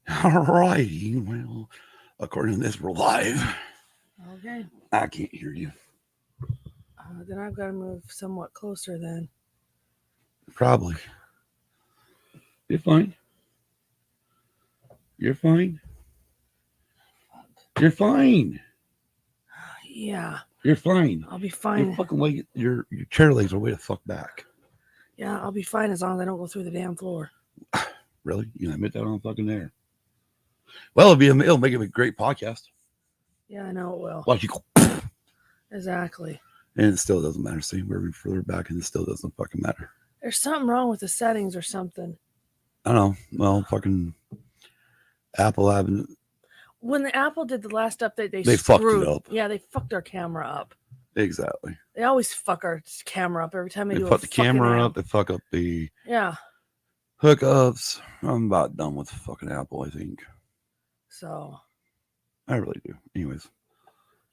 All righty. Well, according to this, we're live. Okay. I can't hear you. Then I've got to move somewhat closer then. Probably. You're fine. You're fine. You're fine. Yeah. You're fine. I'll be fine. Your fucking way, your chair legs are way the fuck back. Yeah, I'll be fine as long as I don't go through the damn floor. Really? You can admit that on fucking there. Well, it'll make it a great podcast. Yeah, I know it will. Watch you go. Exactly. And it still doesn't matter. See, we're further back and it still doesn't fucking matter. There's something wrong with the settings or something. I don't know. Well, fucking Apple having. When the Apple did the last update, they fucked it up. Yeah, they fucked our camera up. Exactly. They always fuck our camera up every time they do fuck the camera up. They fuck up the hookups. I'm about done with fucking Apple, I think. So. I really do. Anyways.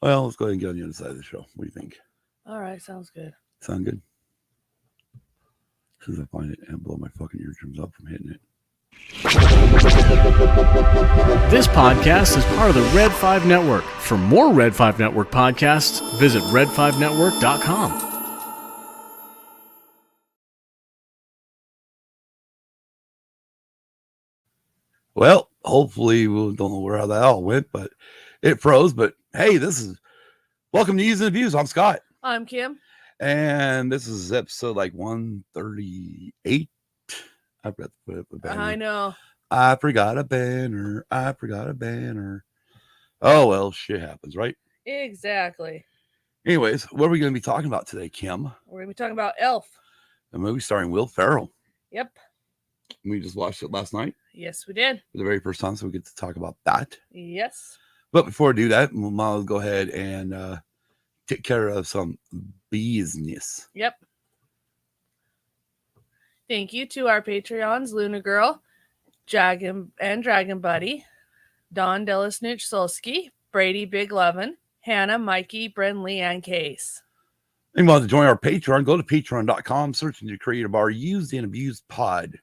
Well, let's go ahead and get on the other side of the show. What do you think? All right, sounds good. Sound good? As soon as I find it and blow my fucking eardrums up from hitting it. This podcast is part of the Red5 Network. For more Red5 Network podcasts, visit red5network.com. Well, hopefully we don't know how that all went, but it froze. But hey, welcome to Using the Views. I'm Scott. I'm Kim. And this is episode like 138. I forgot to put up a banner. I know. I forgot a banner. Oh, well, shit happens, right? Exactly. Anyways, what are we going to be talking about today, Kim? We're going to be talking about Elf. A movie starring Will Ferrell. Yep. We just watched it last night. Yes, we did. For the very first time, so we get to talk about that. Yes. But before we do that, we'll go ahead and take care of some business. Yep. Thank you to our Patreons, Luna Girl, Dragon Buddy, Don Delisnooch Solsky, Brady Big Lovin', Hannah, Mikey, Brenly, and Case. And if you want to join our Patreon, go to patreon.com, search in the creator bar, Used and Abused Pod.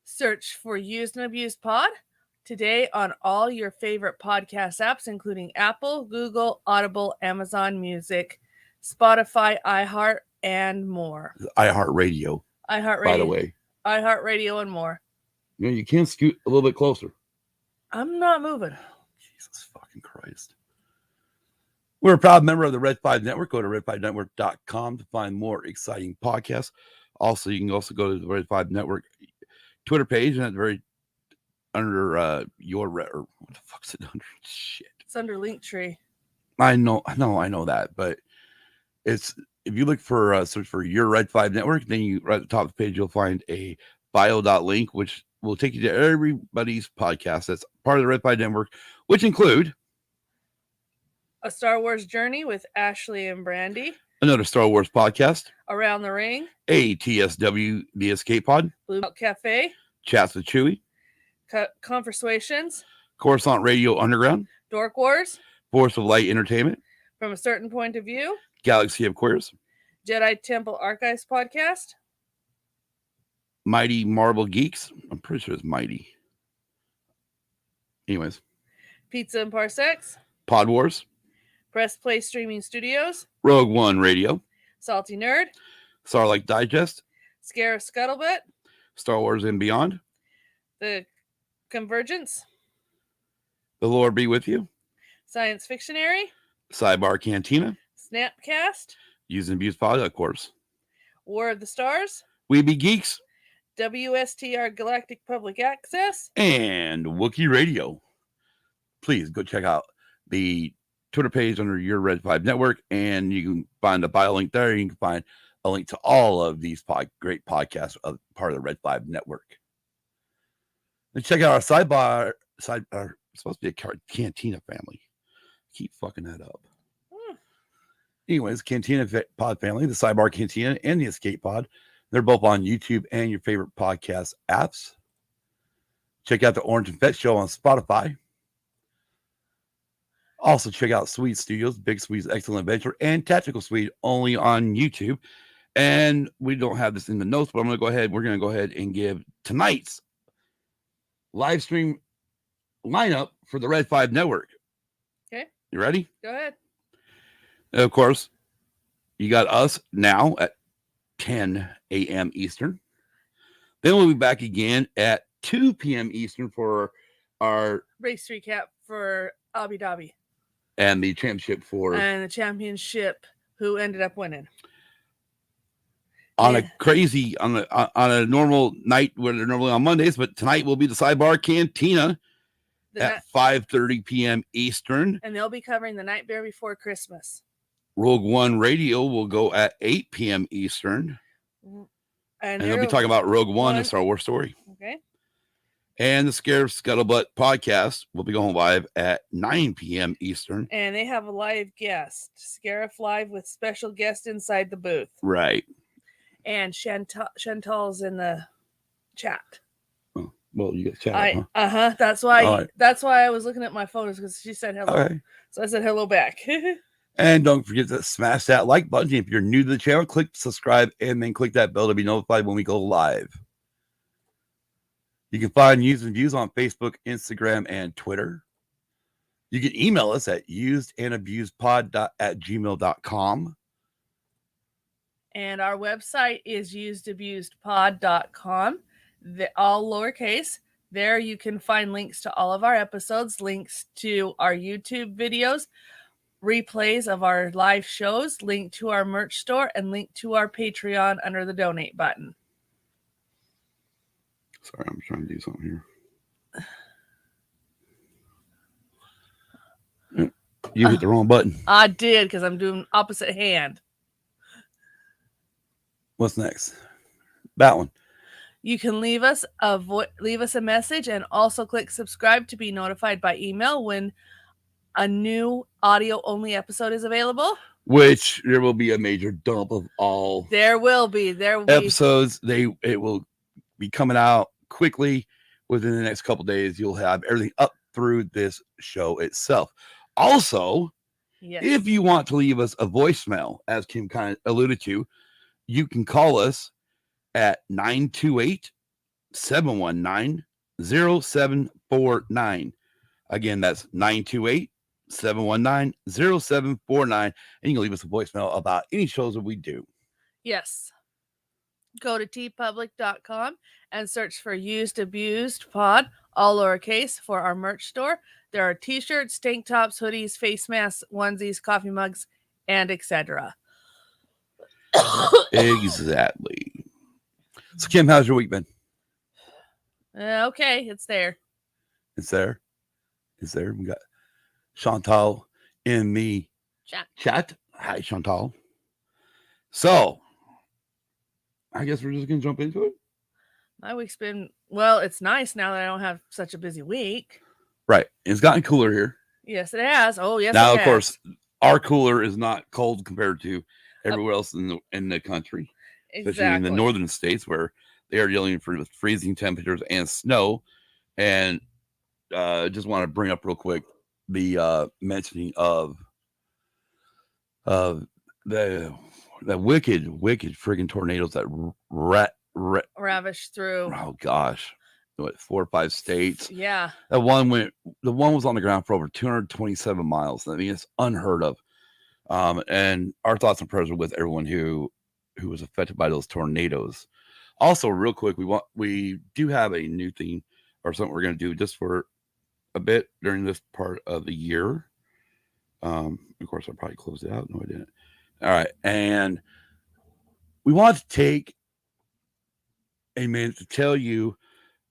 Search for Used and Abused Pod today on all your favorite podcast apps, including Apple, Google, Audible, Amazon Music, Spotify, iHeart, and more. iHeartRadio. By the way. iHeartRadio and more. Yeah, you can scoot a little bit closer. I'm not moving. Jesus fucking Christ. We're a proud member of the Red5 Network. Go to red5network.com to find more exciting podcasts. Also, you can also go to the Red5 Network Twitter page, and it's under or what the fuck's it under? Shit. It's under Linktree. I know that, but it's if you look for search for your Red5 Network, then you right at the top of the page you'll find a bio.linkThe, which will take you to everybody's podcast that's part of the Red5 Network, which include A Star Wars Journey with Ashley and Brandy, another Star Wars podcast, Around the Ring, ATSW The Escape Pod, Blue Belt Cafe, Chats with Chewy, Conversations, Coruscant Radio Underground, Dork Wars, Force of Light Entertainment, From a Certain Point of View, Galaxy of Queers, Jedi Temple Archives Podcast, Mighty Marble Geeks. I'm pretty sure it's Mighty. Anyways. Pizza and Parsecs, Pod Wars, Press Play Streaming Studios, Rogue One Radio, Salty Nerd, Starlight Digest, Scare Scuttlebutt, Star Wars and Beyond, The Convergence, The Lord Be With You, Science Fictionary, Sidebar Cantina, Snapcast, Using Abuse Pod, of course, War of the Stars, We Be Geeks, WSTR Galactic Public Access, and Wookiee Radio. Please go check out the Twitter page under your Red5 Network, and you can find a bio link there. You can find a link to all of these great podcasts of part of the Red5 Network. And check out our Sidebar. It's supposed to be a Cantina family. Keep fucking that up. Anyways, Cantina Pod family, the Sidebar Cantina, and the Escape Pod. They're both on YouTube and your favorite podcast apps. Check out the Orange and Fett Show on Spotify. Also, check out Swede Studios, Big Swede's Excellent Adventure, and Tactical Swede only on YouTube. And we don't have this in the notes, but we're going to go ahead and give tonight's live stream lineup for the Red 5 Network. Okay. You ready? Go ahead. And of course, you got us now at 10 a.m. Eastern. Then we'll be back again at 2 p.m. Eastern for our race recap for Abu Dhabi. And the championship for... And the championship, who ended up winning. On a normal night where they're normally on Mondays, but tonight will be the Sidebar Cantina at 5:30 p.m. Eastern. And they'll be covering the Nightmare Before Christmas. Rogue One Radio will go at 8 p.m. Eastern. And they'll be talking about Rogue One, a Star Wars story. Okay. And the Scare Scuttlebutt podcast will be going live at 9 p.m. Eastern. And they have a live guest, Scarif Live, with special guest inside the booth. Right. And Chantal's in the chat. Oh, well, you got chat. That's why. That's why I was looking at my phone, because she said hello. Okay. So I said hello back. And don't forget to smash that like button. If you're new to the channel, click subscribe and then click that bell to be notified when we go live. You can find Used and Views on Facebook, Instagram, and Twitter. You can email us at usedandabusedpod@gmail.com. And our website is usedabusedpod.com. All lowercase. There you can find links to all of our episodes, links to our YouTube videos, replays of our live shows, link to our merch store, and link to our Patreon under the donate button. Sorry, I'm trying to do something here. You hit the wrong button. I did, because I'm doing opposite hand. What's next? That one. You can leave us a message and also click subscribe to be notified by email when a new audio-only episode is available. Which there will be a major dump of all. There will be episodes. It will be coming out quickly within the next couple days. You'll have everything up through this show itself. Also, if you want to leave us a voicemail, as Kim kind of alluded to, you can call us at 928-719-0749. Again, that's 928-719-0749. And you can leave us a voicemail about any shows that we do. Yes. Go to tpublic.com and search for Used Abused Pod, all lowercase, for our merch store. There are t-shirts, tank tops, hoodies, face masks, onesies, coffee mugs, and etc. Exactly. So, Kim, how's your week been? Okay, it's there. It's there. We got Chantal in the chat. Hi, Chantal. So, I guess we're just going to jump into it. My week's been, well, it's nice now that I don't have such a busy week. Right. It's gotten cooler here. Yes, it has. Oh, yes, now, it of course, our cooler is not cold compared to everywhere else in the country. Exactly. Especially in the northern states where they are dealing with freezing temperatures and snow. And just want to bring up real quick the mentioning of the wicked friggin' tornadoes that ravished through. Oh gosh, what, 4 or 5 states? Yeah. The one was on the ground for over 227 miles. I mean, it's unheard of. And our thoughts and prayers are with everyone who was affected by those tornadoes. Also, real quick, we do have a new thing or something we're going to do just for a bit during this part of the year. Of course, I probably closed it out. No, I didn't. All right. And we want to take a minute to tell you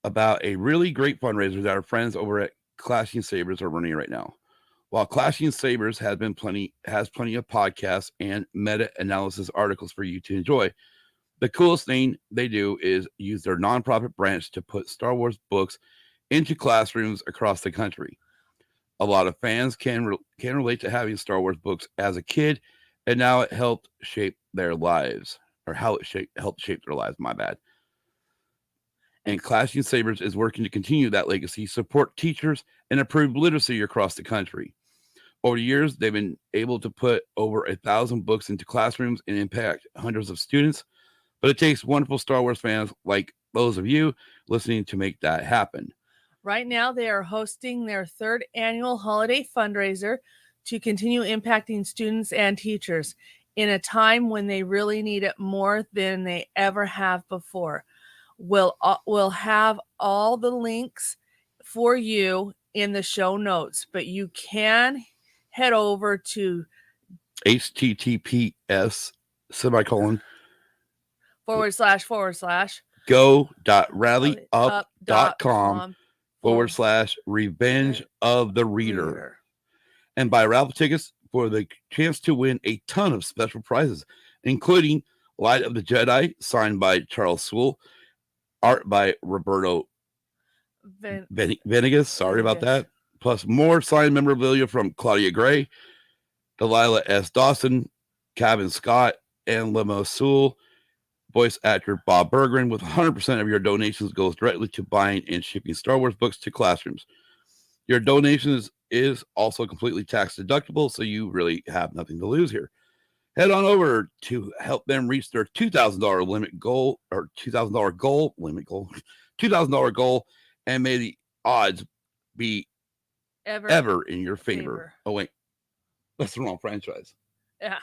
about a really great fundraiser that our friends over at Clashing Sabers are running right now. While Clashing Sabers has plenty of podcasts and meta-analysis articles for you to enjoy, the coolest thing they do is use their nonprofit branch to put Star Wars books into classrooms across the country. A lot of fans can relate to having Star Wars books as a kid, and now it helped shape their lives, or how it helped shape their lives, my bad. And Clashing Sabers is working to continue that legacy, support teachers, and improve literacy across the country. Over the years, they've been able to put over 1,000 books into classrooms and impact hundreds of students. But it takes wonderful Star Wars fans like those of you listening to make that happen. Right now, they are hosting their 3rd annual holiday fundraiser to continue impacting students and teachers in a time when they really need it more than they ever have before. We'll have all the links for you in the show notes, but you can head over to https:// go.rallyup.com/revenge of the reader and buy raffle tickets for the chance to win a ton of special prizes, including Light of the Jedi, signed by Charles Sewell, art by Roberto Venegas. Sorry about that. Plus more signed memorabilia from Claudia Gray, Delilah S. Dawson, Kevin Scott, and Lemo Sewell. Voice actor Bob Berggren, with 100% of your donations goes directly to buying and shipping Star Wars books to classrooms. Your donations is also completely tax deductible, so you really have nothing to lose here. Head on over to help them reach their $2,000 limit goal, or $2,000 goal, $2,000 goal, and may the odds be ever in your favor. Oh, wait. That's the wrong franchise. Yeah.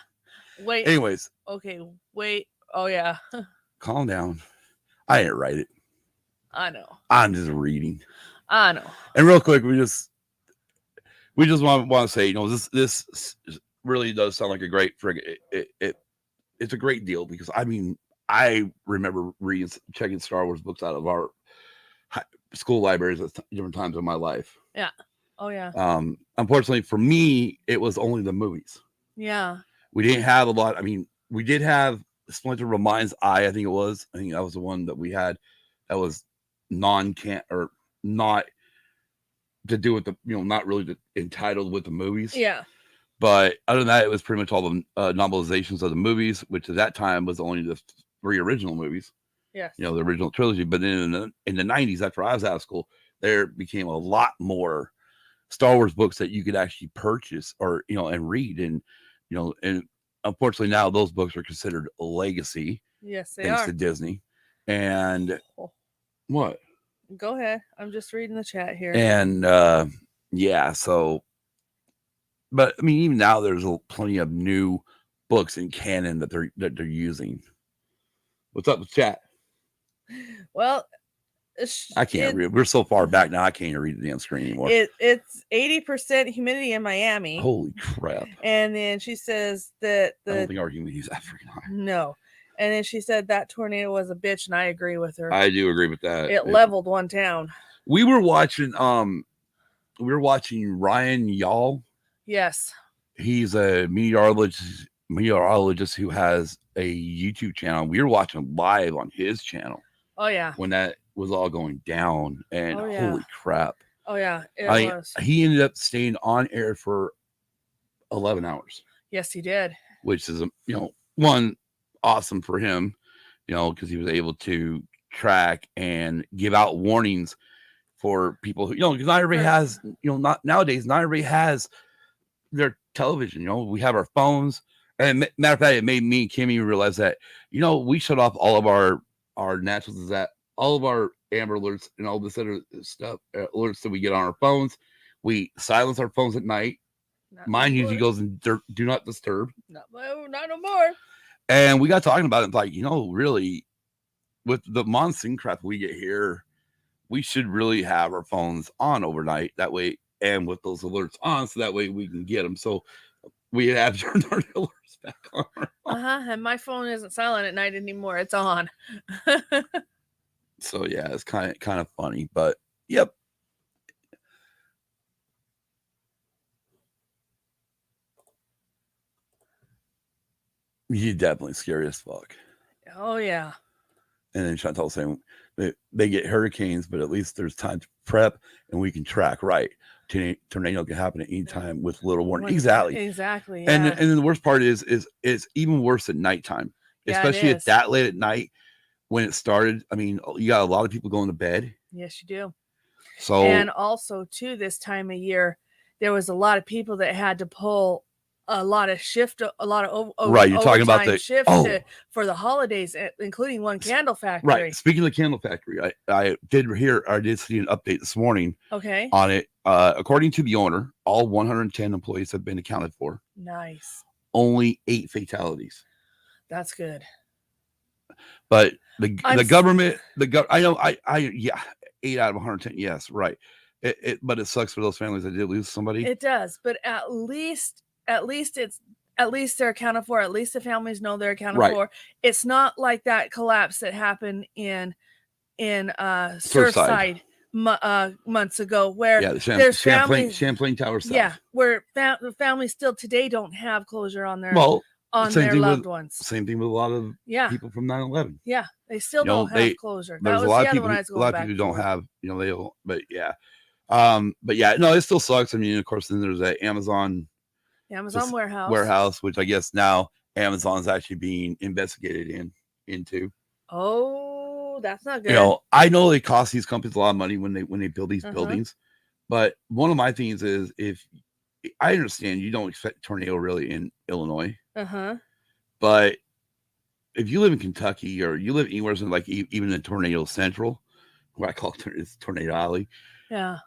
Wait. Anyways. Okay. Wait. Oh, yeah. Calm down. I didn't write it. I know. I'm just reading. I know. And real quick, we just want to say, this really does sound like a great it's a great deal, because I remember checking Star Wars books out of our school libraries at different times in my life. Yeah. Oh yeah. Unfortunately for me, it was only the movies. Yeah. We didn't have a lot. We did have Splinter of a Mind's Eye. I think that was the one that we had that was not to do with the, not really entitled with the movies. Yeah. But other than that, it was pretty much all the novelizations of the movies, which at that time was only the 3 original movies. Yes. The original trilogy. But then in the 90s, after I was out of school, there became a lot more Star Wars books that you could actually purchase or, and read. And, and unfortunately now those books are considered a legacy. Yes, they thanks are. to Disney. And what? Go ahead. I'm just reading the chat here. And yeah, so, but even now there's plenty of new books in canon that they're using. What's up with chat? Well, I can't read. We're so far back now. I can't even read the damn screen anymore. It's 80% humidity in Miami. Holy crap! And then she says that I don't think our humidity is that freaking high. No. And then she said that tornado was a bitch, and I agree with her. I do agree with that. It leveled one town. We were watching Ryan Y'all. Yes. He's a meteorologist who has a YouTube channel. We were watching live on his channel. Oh yeah. When that was all going down, and holy crap. Oh yeah, it was. He ended up staying on air for 11 hours. Yes, he did. Which is one, awesome for him, because he was able to track and give out warnings for people who, because not everybody has, not nowadays, not everybody has their television. We have our phones. And matter of fact, it made me and Kimmy realize that, we shut off all of our naturals, that all of our Amber Alerts and all this other stuff, alerts that we get on our phones. We silence our phones at night. Mine usually goes in do not disturb. Not no more. And we got talking about it, like, really, with the monsoon crap we get here, we should really have our phones on overnight. That way, and with those alerts on, so that way we can get them. So we have turned our alerts back on. And my phone isn't silent at night anymore. It's on. So yeah, it's kind of funny, but yep. You're definitely scary as fuck. Oh yeah. And then Chantal saying they get hurricanes, but at least there's time to prep and we can track right. Tornado can happen at any time with little warning. Exactly. Exactly. Yeah. And then the worst part is even worse at nighttime, especially at that late at night when it started. You got a lot of people going to bed. Yes, you do. So, and also too, this time of year, there was a lot of people that had to pull a lot of Right, you're talking about overtime the- shift for the holidays, including one candle factory. Right. Speaking of the candle factory, I did see an update this morning Okay. on it. According to the owner, all 110 employees have been accounted for. Nice. Only 8 fatalities. That's good. But the government, I know, 8 out of 110. Yes, right. But it sucks for those families that did lose somebody. It does, but at least they're accounted for. At least the families know they're accounted for. It's not like that collapse that happened in Surfside months ago, where there's Champlain Tower South. Yeah, where families still today don't have closure on their their loved ones. Same thing with a lot of people from 9/11. Yeah, they still don't have closure. That was a lot the of other people, one I was going a lot of people don't have, they don't, but yeah. No, it still sucks. I mean, of course, then there's that Amazon warehouse, which I guess now Amazon's actually being investigated into. Oh, that's not good. I know they cost these companies a lot of money when they build these buildings, but one of my things is, if I understand you don't expect a tornado really in Illinois, but if you live in Kentucky or you live anywhere in like even in Tornado Central, what I call it Tornado Alley, I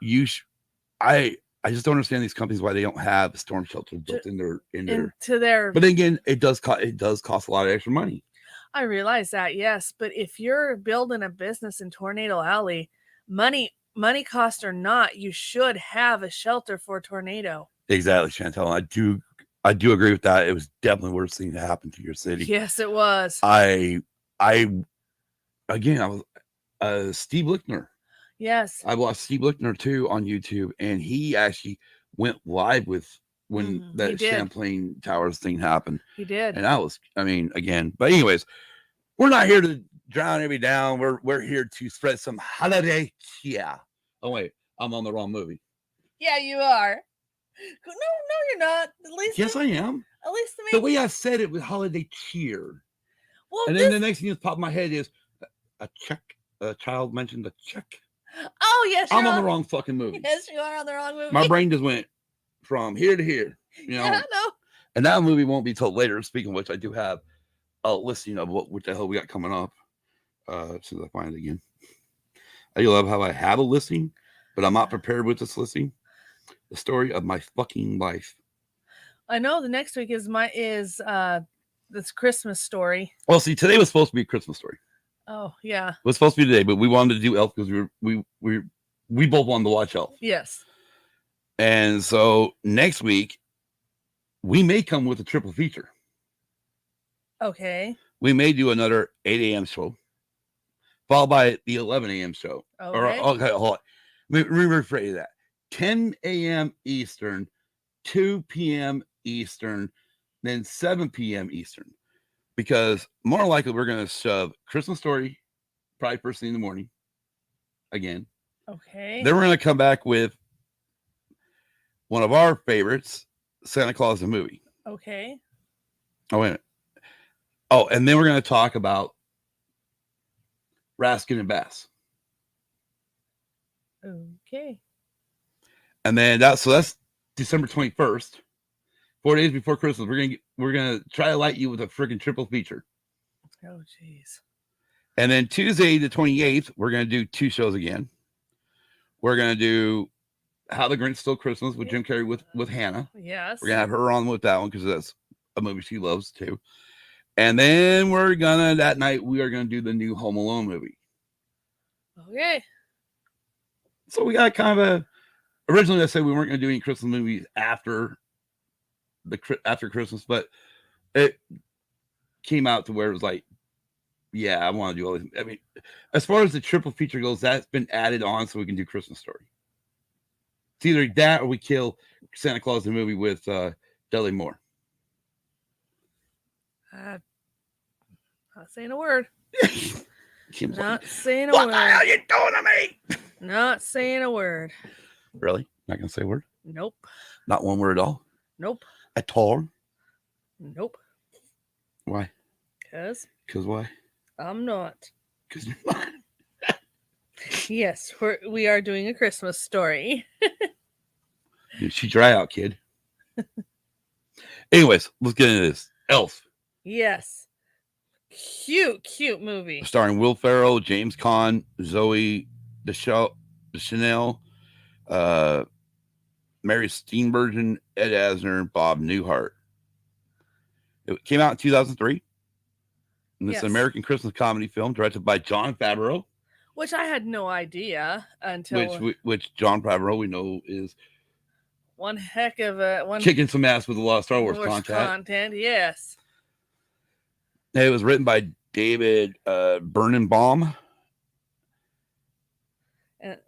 just don't understand these companies, why they don't have storm shelters built in their. But then again, it does cost a lot of extra money. I realize that, yes, but if you're building a business in Tornado Alley, money cost or not, you should have a shelter for a tornado. Exactly, Chantel. I do agree with that. It was definitely the worst thing to happen to your city. Yes, it was. I was Steve Lichtner. Yes. I watched Steve Lichtner too on YouTube, and he actually went live with when that Champlain Towers thing happened. He did. And but anyways, we're not here to drown everybody down. We're here to spread some holiday cheer. Oh wait, I'm on the wrong movie. Yeah, you are. No, you're not. At least yes, I am. At least the way I said it was holiday cheer. Well, and then the next thing that's popped in my head is a check. A child mentioned a check. Oh yes, I'm on the wrong fucking movie. Yes, you are on the wrong movie. My brain just went from here to here. Yeah, I know. And that movie won't be till later. Speaking of which, I do have a listing of what the hell we got coming up. As soon as I find it again. I love how I have a listing, but I'm not prepared with this listing. The story of my fucking life. I know the next week is this Christmas story. Well, see, today was supposed to be a Christmas story. Oh yeah, it was supposed to be today, but we wanted to do Elf because we both wanted to watch Elf. Yes. And so next week we may come with a triple feature. Okay. We may do another 8 a.m. show, followed by the 11 a.m. show. Okay. Hold on. Let me rephrase that. 10 a.m. Eastern, 2 p.m. Eastern, then 7 p.m. Eastern. Because more likely we're going to shove Christmas Story probably first thing in the morning again. Okay. Then we're going to come back with one of our favorites, Santa Claus the movie. Okay. Oh, wait a minute. Oh, and then we're going to talk about Raskin and Bass. Okay. And then that's December 21st. 4 days before Christmas, we're gonna try to light you with a freaking triple feature. Oh, jeez. And then Tuesday the 28th, we're gonna do 2 shows again. We're gonna do How the Grinch Stole Christmas with Jim Carrey with Hannah. Yes. We're gonna have her on with that one because that's a movie she loves too. And then that night we are gonna do the new Home Alone movie. Okay. So we got kind of originally I said we weren't gonna do any Christmas movies after Christmas, but it came out to where it was like, yeah, I want to do all this. I mean, as far as the triple feature goes, that's been added on so we can do Christmas Story. It's either that or we kill Santa Claus the movie with Dudley Moore. Not saying a word. Not saying a what word. What the hell are you doing to me? Not saying a word. Really? Not gonna say a word? Nope. Not one word at all? Nope. At all? Nope. Why? Because why? I'm not. Because you're not. Yes, we are doing a Christmas story. She dry out, kid. Anyways, let's get into this. Elf, Yes. Cute movie. starring Will Ferrell, James Caan, Zoe Deschanel, Mary Steenburgen, Ed Asner, and Bob Newhart. It came out in 2003. And it's an American Christmas comedy film directed by Jon Favreau. Which I had no idea until... Which Jon Favreau we know is... one heck of a... kicking some ass with a lot of Star Wars content. Yes. It was written by David Birnenbaum. And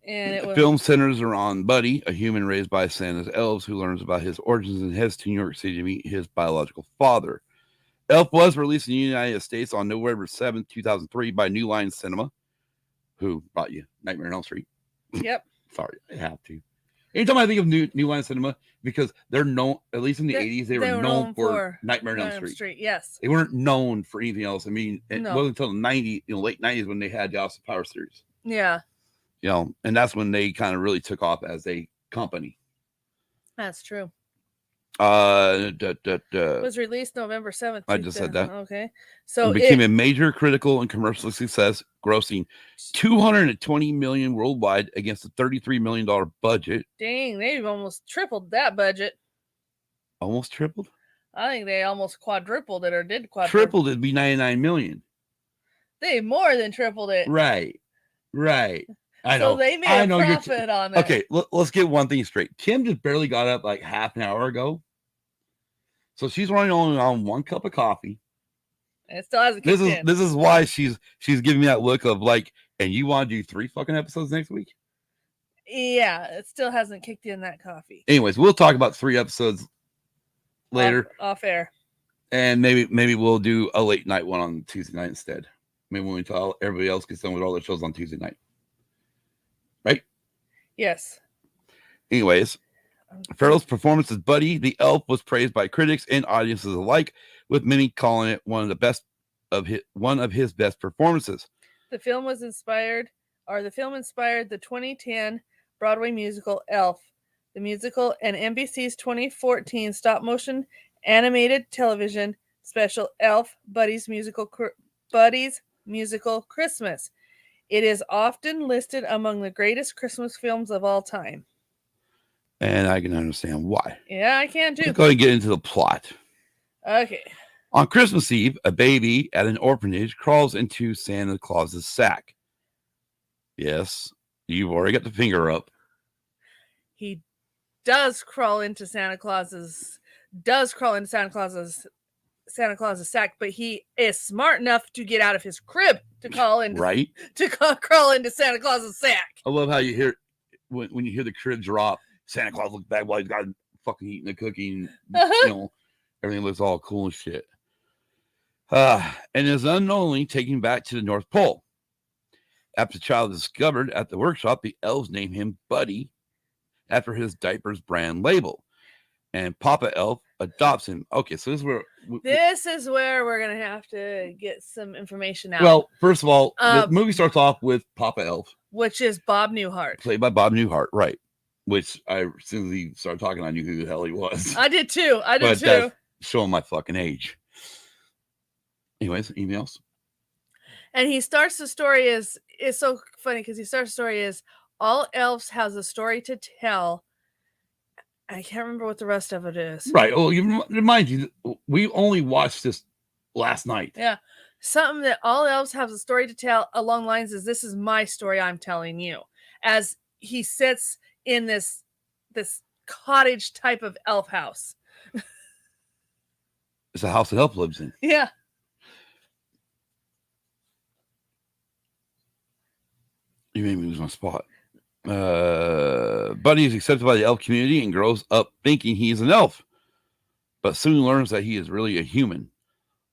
the film centers around Buddy, a human raised by Santa's elves who learns about his origins and heads to New York City to meet his biological father. Elf was released in the United States on November 7, 2003 by New Line Cinema, who brought you Nightmare on Elm Street. Yep. Sorry, I have to. Anytime I think of New Line Cinema, because they're known, at least in the 80s, they were known for Nightmare on Elm Street. Yes. They weren't known for anything else. I mean, it wasn't until the 90s, late 90s when they had the Austin Power series. Yeah. And that's when they kind of really took off as a company. That's true. It It was released November 7th. I just said that. Okay. So it became a major critical and commercial success, grossing $220 million worldwide against a $33 million budget. Dang, they've almost tripled that budget. Almost tripled? I think they almost quadrupled it, or did quadruple. Tripled, it'd be $99 million. They more than tripled it. Right. I know. So they made a profit on that. Okay, let's get one thing straight. Kim just barely got up like half an hour ago. So she's running only on one cup of coffee. And it still hasn't kicked in. This is why she's giving me that look of like, and you want to do 3 fucking episodes next week? Yeah, it still hasn't kicked in that coffee. Anyways, we'll talk about 3 episodes later. Off air. And maybe we'll do a late night one on Tuesday night instead. Maybe when we tell everybody else gets done with all their shows on Tuesday night. Right? Yes. Anyways, Ferrell's performance as Buddy the Elf was praised by critics and audiences alike, with many calling it one of his best performances. The film inspired the 2010 Broadway musical Elf, the musical, and NBC's 2014 stop-motion animated television special Elf, Buddy's Musical Christmas. It is often listed among the greatest Christmas films of all time. And I can understand why. Yeah, I can too. Let's go ahead and get into the plot. Okay. On Christmas Eve, a baby at an orphanage crawls into Santa Claus's sack. Yes, you've already got the finger up. He does crawl into Santa Claus's sack, but he is smart enough to get out of his crib to crawl into Santa Claus's sack. I love how you hear when you hear the crib drop. Santa Claus looks back while he's got fucking eating a cookie, and everything looks all cool and shit. And is unknowingly taken back to the North Pole. After the child is discovered at the workshop, the elves name him Buddy after his diapers brand label, and Papa Elf adopts him. Okay, so this is where we're gonna have to get some information out. Well, first of all, the movie starts off with Papa Elf, which is Bob Newhart, played by Bob Newhart, right? Which as soon as he started talking, I knew who the hell he was. I did too. That's showing my fucking age. Anyways, anything else? And he starts the story is so funny because he starts the story is all elves has a story to tell. I can't remember what the rest of it is. Right. Oh, you remind you, we only watched this last night. Yeah. Something that all elves have a story to tell along lines is this is my story I'm telling you. As he sits in this cottage type of elf house. It's a house that elf lives in. Yeah. You made me lose my spot. Buddy is accepted by the elf community and grows up thinking he's an elf, but soon learns that he is really a human.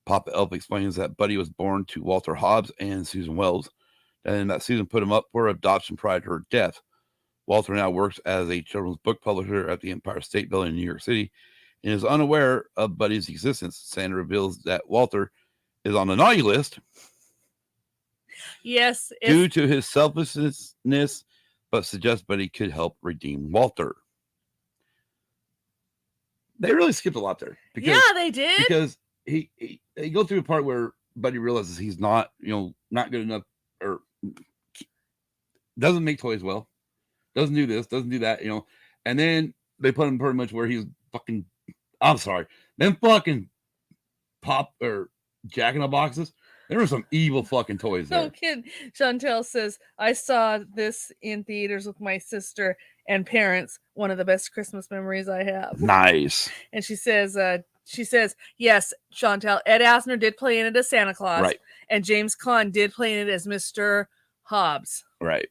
Papa Elf explains that Buddy was born to Walter Hobbs and Susan Wells, and that Susan put him up for adoption prior to her death. Walter now works as a children's book publisher at the Empire State Building in New York City and is unaware of Buddy's existence. Santa reveals that Walter is on the naughty list. Yes. Due to his selflessness, but suggests Buddy could help redeem Walter. They really skipped a lot there. Because, yeah, they did. Because he go through a part where Buddy realizes he's not, not good enough, or doesn't make toys well, doesn't do this, doesn't do that, and then they put him pretty much where he's fucking, I'm sorry, them fucking pop or Jack in the Boxes. There were some evil fucking toys there. No kid. Chantel says, I saw this in theaters with my sister and parents. One of the best Christmas memories I have. Nice. And she says, yes, Chantel, Ed Asner did play in it as Santa Claus. Right. And James Caan did play in it as Mr. Hobbs. Right.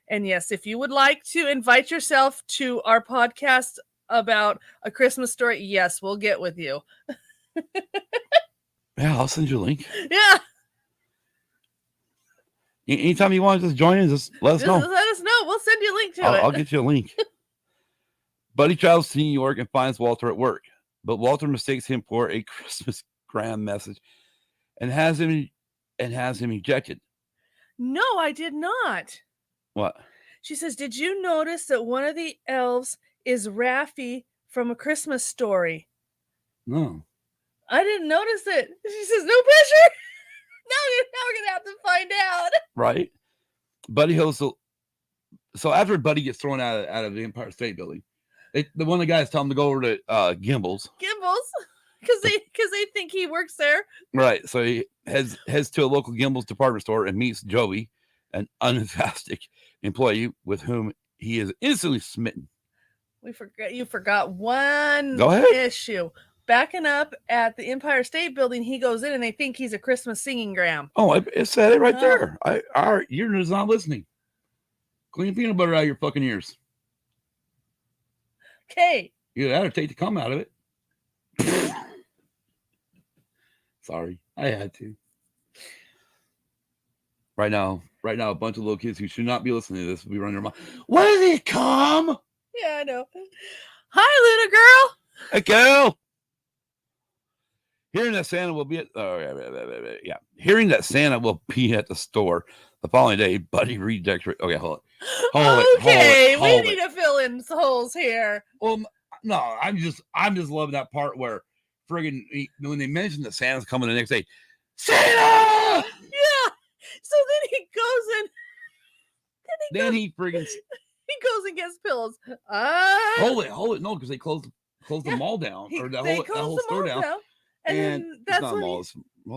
And yes, if you would like to invite yourself to our podcast about A Christmas Story, yes, we'll get with you. Yeah, I'll send you a link. Yeah. Anytime you want to just join in, just let us know. Let us know. We'll send you a link to it. I'll get you a link. Buddy travels to New York and finds Walter at work, but Walter mistakes him for a Christmas gram message and has him ejected. No, I did not. What? She says, did you notice that one of the elves is Raffi from A Christmas Story? No. I didn't notice it. She says, no pressure. Now we're going to have to find out. Right. Buddy hosts. So after Buddy gets thrown out of the Empire State Building, one of the guys tell him to go over to Gimbel's. Because they think he works there. Right. So he heads to a local Gimbel's department store and meets Joey, an unenthusiastic employee with whom he is instantly smitten. You forgot one Go ahead. issue. Backing up at the Empire State Building, he goes in and they think he's a Christmas singing gram. Oh, it said it right there. You're just not listening. Clean peanut butter out of your fucking ears. Okay. Either that or take the cum out of it. Sorry, I had to. Right now, a bunch of little kids who should not be listening to this will be running their mouth. What is it, cum? Yeah, I know. Hi, little girl. Hey, girl. Hearing that Santa will be at Hearing that Santa will be at the store the following day, Buddy redecorates. Okay, hold it. We need to fill in holes here. Well, no, I'm just loving that part where friggin' when they mention that Santa's coming the next day, Santa. Yeah. So then he goes in. He goes and gets pillows. Hold it. No, because they closed the mall down, or the whole store down. And then that's not a mall.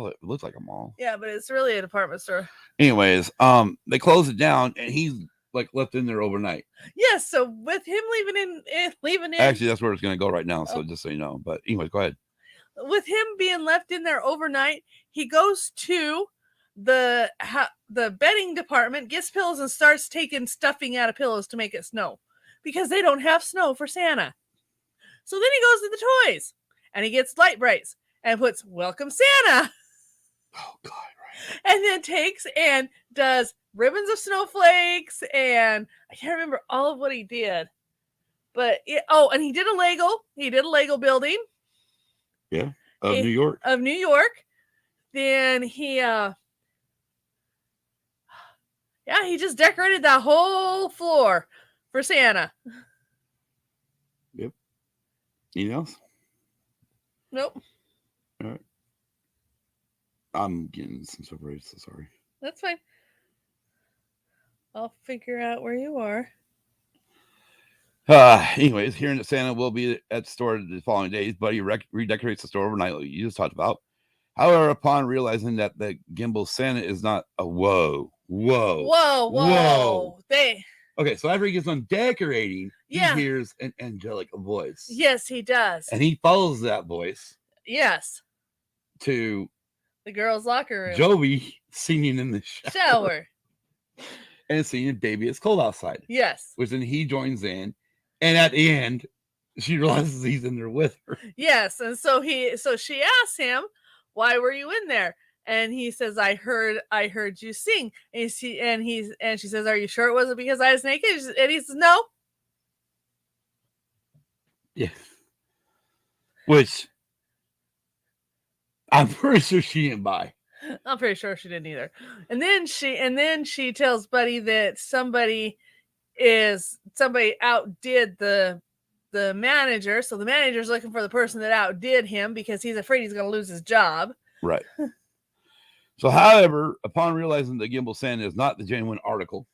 It looks like a mall. Yeah, but it's really a department store. Anyways, they close it down, and he's like left in there overnight. Yes. So with him leaving in. Actually, that's where it's going to go right now. So just so you know. But anyways, go ahead. With him being left in there overnight, he goes to the bedding department, gets pillows, and starts taking stuffing out of pillows to make it snow because they don't have snow for Santa. So then he goes to the toys and he gets light brights and puts "Welcome Santa." Oh God! Right. And then takes and does ribbons of snowflakes, and I can't remember all of what he did, but and he did a Lego. He did a Lego building. Yeah, of New York. Of New York. Then he he just decorated that whole floor for Santa. Yep. Anything else? Nope. All right. I'm getting some surprise, so sorry. That's fine. I'll figure out where you are. Anyways, hearing that Santa will be at the store the following days, Buddy redecorates the store overnight, like you just talked about. However, upon realizing that the Gimbal Santa is not a whoa. Okay, so after he gets on decorating, he hears an angelic voice. Yes, he does. And he follows that voice. Yes. To the girls' locker room. Joey singing in the shower. And singing "Baby, It's Cold Outside." Yes. Which then he joins in. And at the end, she realizes he's in there with her. Yes. And so she asks him, "Why were you in there?" And he says, I heard you sing. And she says, "Are you sure it wasn't because I was naked?" And he says, "No." Yeah. Which I'm pretty sure she didn't buy. I'm pretty sure she didn't either. And then she tells Buddy that somebody outdid the the manager. So the manager's looking for the person that outdid him because he's afraid he's going to lose his job. Right. So, however, upon realizing that Gimbal Sand is not the genuine article,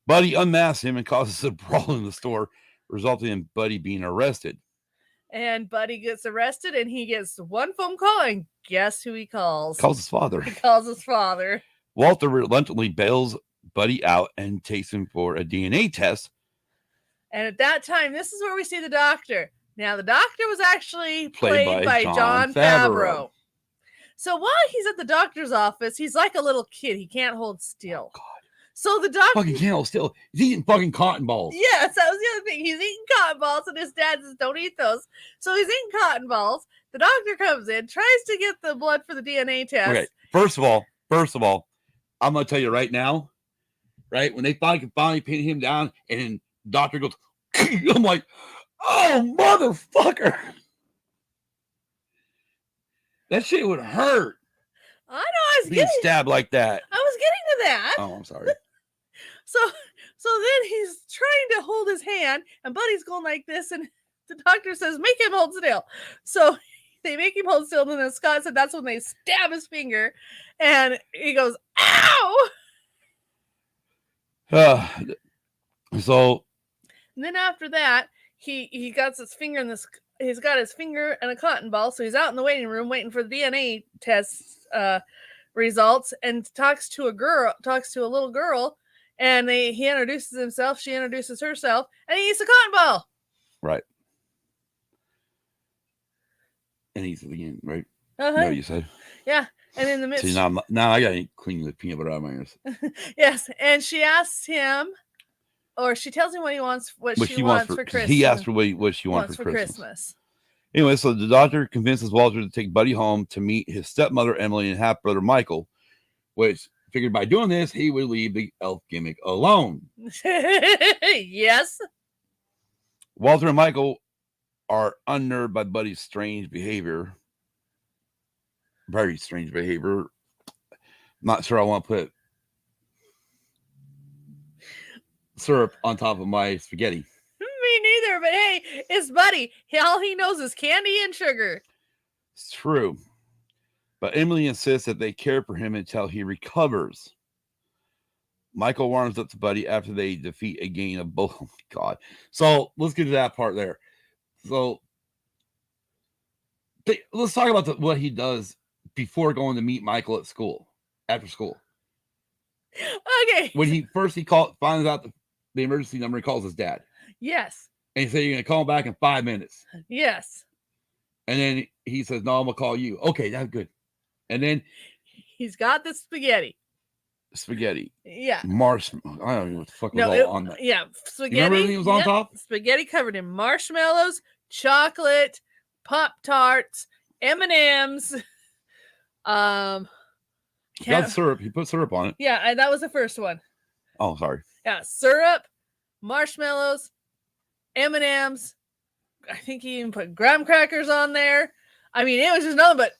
Buddy unmasks him and causes a brawl in the store, resulting in Buddy being arrested. And Buddy gets arrested, and he gets one phone call, and guess who he calls? Calls his father. He calls his father. Walter reluctantly bails Buddy out and takes him for a DNA test. And at that time, this is where we see the doctor. Now, the doctor was actually played by Jon Favreau. So while he's at the doctor's office, he's like a little kid. He can't hold still. Oh, God. So the doctor fucking can't hold still. He's eating fucking cotton balls. Yes, that was the other thing. He's eating cotton balls, and his dad says, don't eat those. So he's eating cotton balls. The doctor comes in, tries to get the blood for the DNA test. Okay, first of all, I'm going to tell you right now, right, when they finally pin him down, and doctor goes, I'm like, oh, motherfucker. That shit would hurt. I know, I was being stabbed like that. I was getting to that. Oh, I'm sorry. So then he's trying to hold his hand, and Buddy's going like this, and the doctor says, make him hold still. So they make him hold still, and then Scott said that's when they stab his finger, and he goes, ow! So and then after that, he got his finger in this. He's got his finger and a cotton ball, so he's out in the waiting room waiting for the DNA test results, and talks to a little girl, and he introduces himself, she introduces herself, and he eats a cotton ball. Right. And he's again, right? Uh-huh. No, you said. Yeah, and in the midst. See, now I gotta clean the peanut butter out of my ears. Yes, and she asks him, or she tells him what he wants, what she wants for Christmas. He asked her what she wants for Christmas. Anyway, so the doctor convinces Walter to take Buddy home to meet his stepmother, Emily, and half-brother, Michael, which figured by doing this, he would leave the elf gimmick alone. Yes. Walter and Michael are unnerved by Buddy's strange behavior. Very strange behavior. Not sure I want to put syrup on top of my spaghetti. Me neither, but hey, it's Buddy. All he knows is candy and sugar. It's true. But Emily insists that they care for him until he recovers. Michael warms up to Buddy after they defeat a gang of both. Oh my God. So let's get to that part there. So let's talk about what he does before going to meet Michael at school, after school. Okay. When he finds out the emergency number, he calls his dad. Yes. And he said, you're going to call him back in 5 minutes. Yes. And then he says, no, I'm going to call you. Okay, that's good. And then he's got the spaghetti. Yeah. I don't know what the fuck was all on that. Yeah. Spaghetti. You remember everything was on top? Spaghetti covered in marshmallows, chocolate, Pop-Tarts, M&Ms. Got syrup. He put syrup on it. Yeah, that was the first one. Oh, sorry. Yeah, syrup, marshmallows, M&Ms. I think he even put graham crackers on there. I mean, it was just nothing but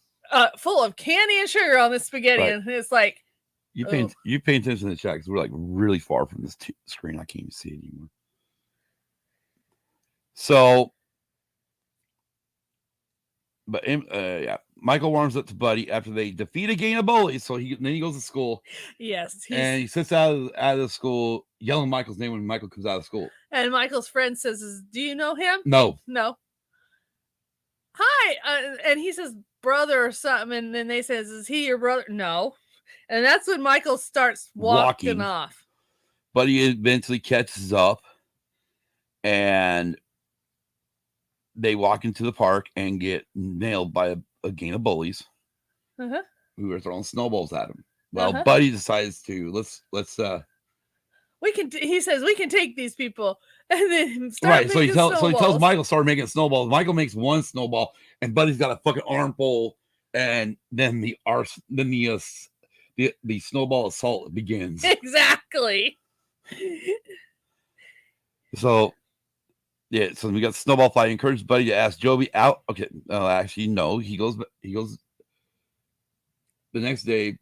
full of candy and sugar on this spaghetti, right. And it's like you pay attention to the chat because we're like really far from this screen. I can't even see it anymore. So, but yeah, Michael warms up to Buddy after they defeat a gang of bullies. So then he goes to school. Yes, and he sits out of the school, yelling Michael's name when Michael comes out of school. And Michael's friend says, "Do you know him?" No. Hi, and he says brother or something, and then they says, "Is he your brother?" No. And that's when Michael starts walking off. But he eventually catches up, and they walk into the park and get nailed by a gang of bullies who are throwing snowballs at him. Well, Buddy decides to he says we can take these people, and then so he tells Michael start making snowballs. Michael makes one snowball, and Buddy's got a fucking armful, and then the snowball assault begins. Exactly. So we got snowball fight. Encourages Buddy to ask Joby out. Okay, actually no. He goes the next day,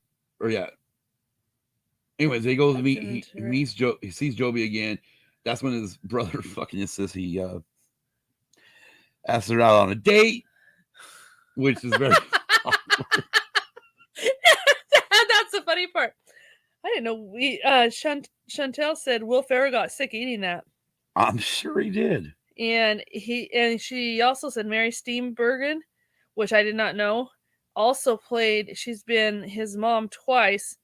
Anyways, he goes to meet. He sees Joby again. That's when his brother fucking insists he asked her out on a date, which is very awkward. That's the funny part. I didn't know Chantel said Will Ferrell got sick eating that. I'm sure he did. And she also said Mary Steenburgen, which I did not know, also played, she's been his mom twice,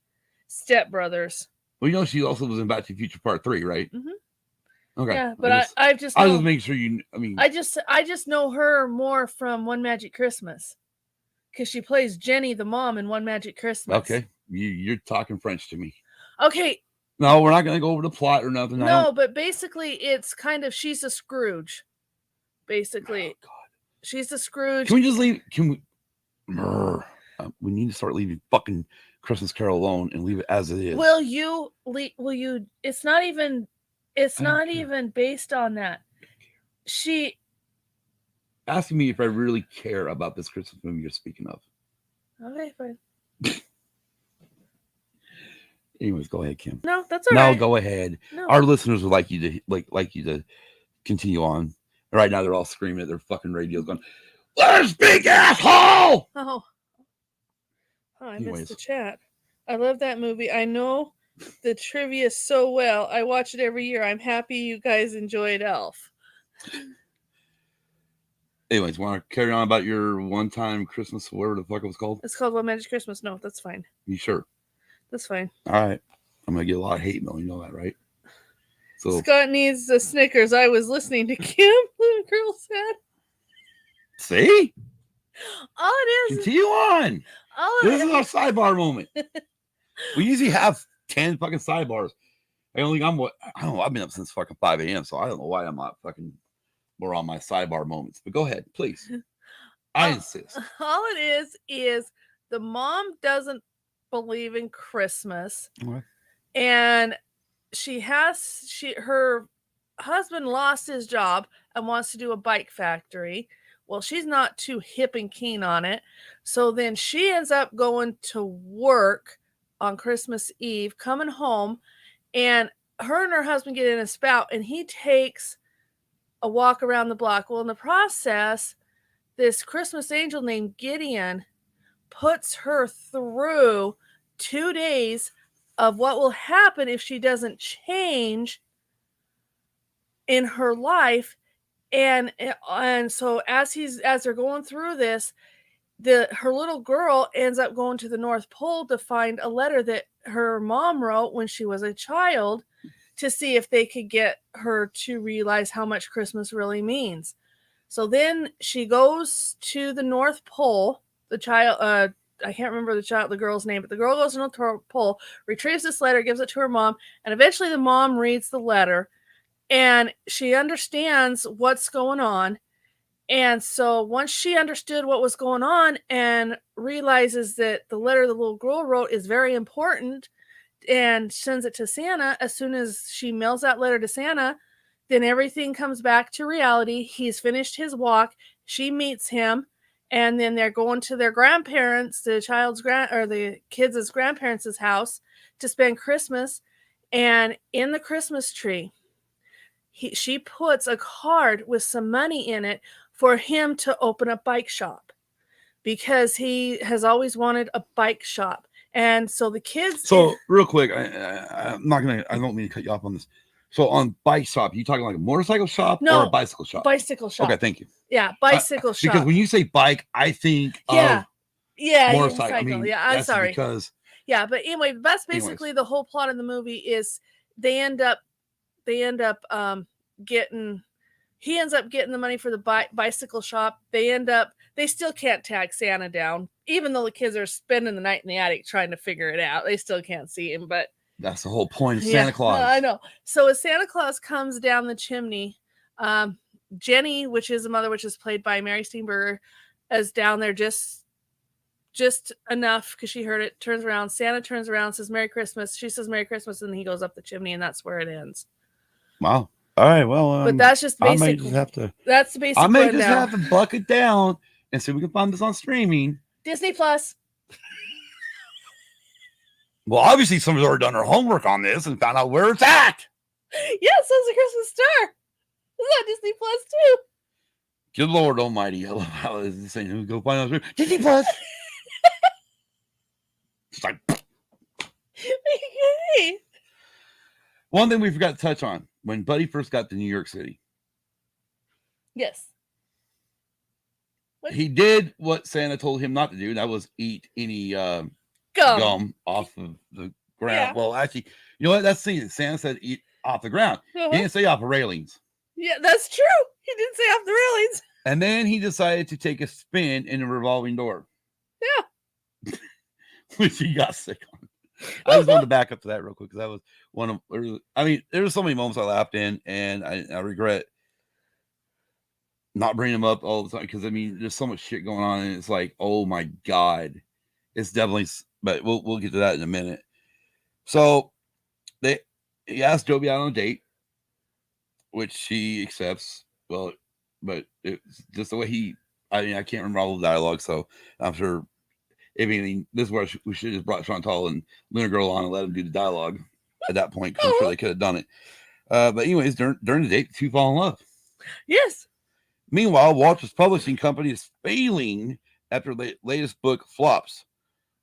stepbrothers. Well, you know, she also was in Back to the Future Part 3, right? Mm-hmm. Okay. Yeah, but I just make sure you, I just know her more from One Magic Christmas. Because she plays Jenny, the mom, in One Magic Christmas. Okay. You're talking French to me. Okay. No, we're not going to go over the plot or nothing. No, but basically it's kind of, she's a Scrooge. Basically. Oh, God. She's a Scrooge. Can we just leave? We need to start leaving fucking Christmas Carol alone and leave it as it is. Will you? It's not even based on that. She asking me if I really care about this Christmas movie you're speaking of. Okay, fine. Anyways, go ahead, Kim. No, that's all right. No, go ahead. No. Our listeners would like you to continue on. Right now, they're all screaming at their fucking radios, going, "Let her speak, asshole!" Oh, I missed the chat. I love that movie. I know the trivia so well. I watch it every year. I'm happy you guys enjoyed Elf. Anyways, want to carry on about your one-time Christmas, whatever the fuck it was called? It's called One Magic Christmas. No, that's fine. You sure? That's fine. All right. I'm going to get a lot of hate mail. You know that, right? So Scott needs the Snickers. I was listening to Kim, the girl said. See? All it is. Continue on. This is our sidebar moment. We usually have 10 fucking sidebars. I don't know. I've been up since fucking 5 a.m., so I don't know why I'm not fucking more on my sidebar moments. But go ahead, please. I insist. All it is the mom doesn't believe in Christmas. Okay. And her husband lost his job and wants to do a bike factory. Well, she's not too hip and keen on it. So then she ends up going to work on Christmas Eve, coming home, and her and her husband get in a spout, and he takes a walk around the block. Well, in the process, this Christmas angel named Gideon puts her through 2 days of what will happen if she doesn't change in her life. And so as they're going through this, her little girl ends up going to the North Pole to find a letter that her mom wrote when she was a child to see if they could get her to realize how much Christmas really means. So then she goes to the North Pole. The child, I can't remember the girl's name, but the girl goes to the North Pole, retrieves this letter, gives it to her mom, and eventually the mom reads the letter, and she understands what's going on. And so once she understood what was going on and realizes that the letter the little girl wrote is very important and sends it to Santa, as soon as she mails that letter to Santa, then everything comes back to reality. He's finished his walk. She meets him, and then they're going to their grandparents, the kids' grandparents' house to spend Christmas. And in the Christmas tree, she puts a card with some money in it for him to open a bike shop, because he has always wanted a bike shop. And so the kids. So real quick, I don't mean to cut you off on this. So on bike shop, you talking like a motorcycle shop or a bicycle shop? Bicycle shop. Okay, thank you. Yeah, bicycle shop. Because when you say bike, I think of motorcycle. I mean, I'm sorry. But anyway, that's basically the whole plot of the movie. Is he ends up getting the money for the bicycle shop. They still can't tag Santa down, even though the kids are spending the night in the attic trying to figure it out. They still can't see him, but that's the whole point of Santa Claus. I know. So as Santa Claus comes down the chimney, Jenny, which is the mother, which is played by Mary Steenburgen, is down there just enough because she heard it, turns around. Santa turns around, says Merry Christmas. She says Merry Christmas, and he goes up the chimney, and that's where it ends. Wow. All right. Well, but that's just basic. I might just have to. That's the basic. I may just have to buck it down and see if we can find this on streaming. Disney Plus. Well, obviously, somebody's already done their homework on this and found out where it's at. Yes, that's a Christmas Star. It's on Disney Plus too. Good Lord Almighty! I love how this saying, "Go find out Disney Plus." It's like Okay. one thing we forgot to touch on when Buddy first got to New York City. Yes. What? He did what Santa told him not to do. That was eat any gum off of the ground. Yeah. Well, actually, you know what? That's the thing. Santa said eat off the ground. Uh-huh. He didn't say off the railings. Yeah, that's true. He didn't say off the railings. And then he decided to take a spin in a revolving door. Yeah. Which he got sick on. I just wanted to back up to that real quick because that was one of, I mean, there were so many moments I laughed in, and I regret not bringing them up all the time because, I mean, there's so much shit going on, and it's like, oh my God. It's definitely, but we'll get to that in a minute. So he asked Joby out on a date, which she accepts. Well, but it's just the way I mean, I can't remember all the dialogue, so I'm sure if anything, this is where we should have just brought Chantal and Lunar Girl on and let them do the dialogue at that point, because I'm sure they could have done it. But anyways, during the date, the two fall in love. Yes. Meanwhile, Walter's publishing company is failing after the latest book flops.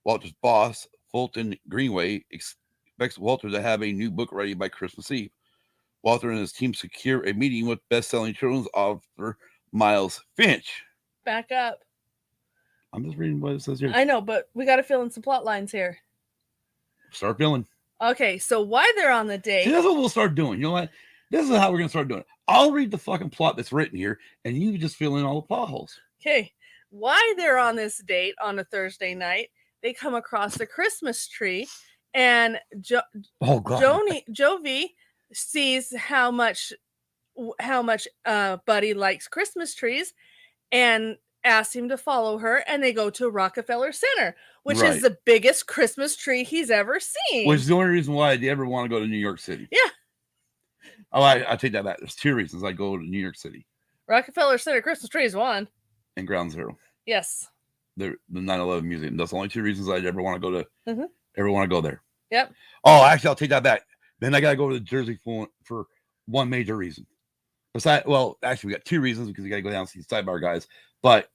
Walter's boss, Fulton Greenway, expects Walter to have a new book ready by Christmas Eve. Walter and his team secure a meeting with best-selling children's author Miles Finch. Back up. I'm just reading what it says here. I know, but we got to fill in some plot lines here. Start filling. Okay, so why they're on the date? See, that's what we'll start doing. You know what? This is how we're going to start doing it. I'll read the fucking plot that's written here, and you just fill in all the plot holes. Okay, why they're on this date on a Thursday night, they come across a Christmas tree, and Jovi sees how much Buddy likes Christmas trees, and asks him to follow her, and they go to Rockefeller Center, which is the biggest Christmas tree he's ever seen. Which is the only reason why I ever want to go to New York City. Yeah. Oh, I take that back. There's two reasons I go to New York City. Rockefeller Center Christmas tree is one. And Ground Zero. Yes. The 9/11 Museum. That's the only two reasons I'd ever want to go to. Ever want to go there. Yep. Oh, actually, I'll take that back. Then I got to go to Jersey for one major reason. Besides, well, actually, we got two reasons because we got to go down and see the Sidebar guys. But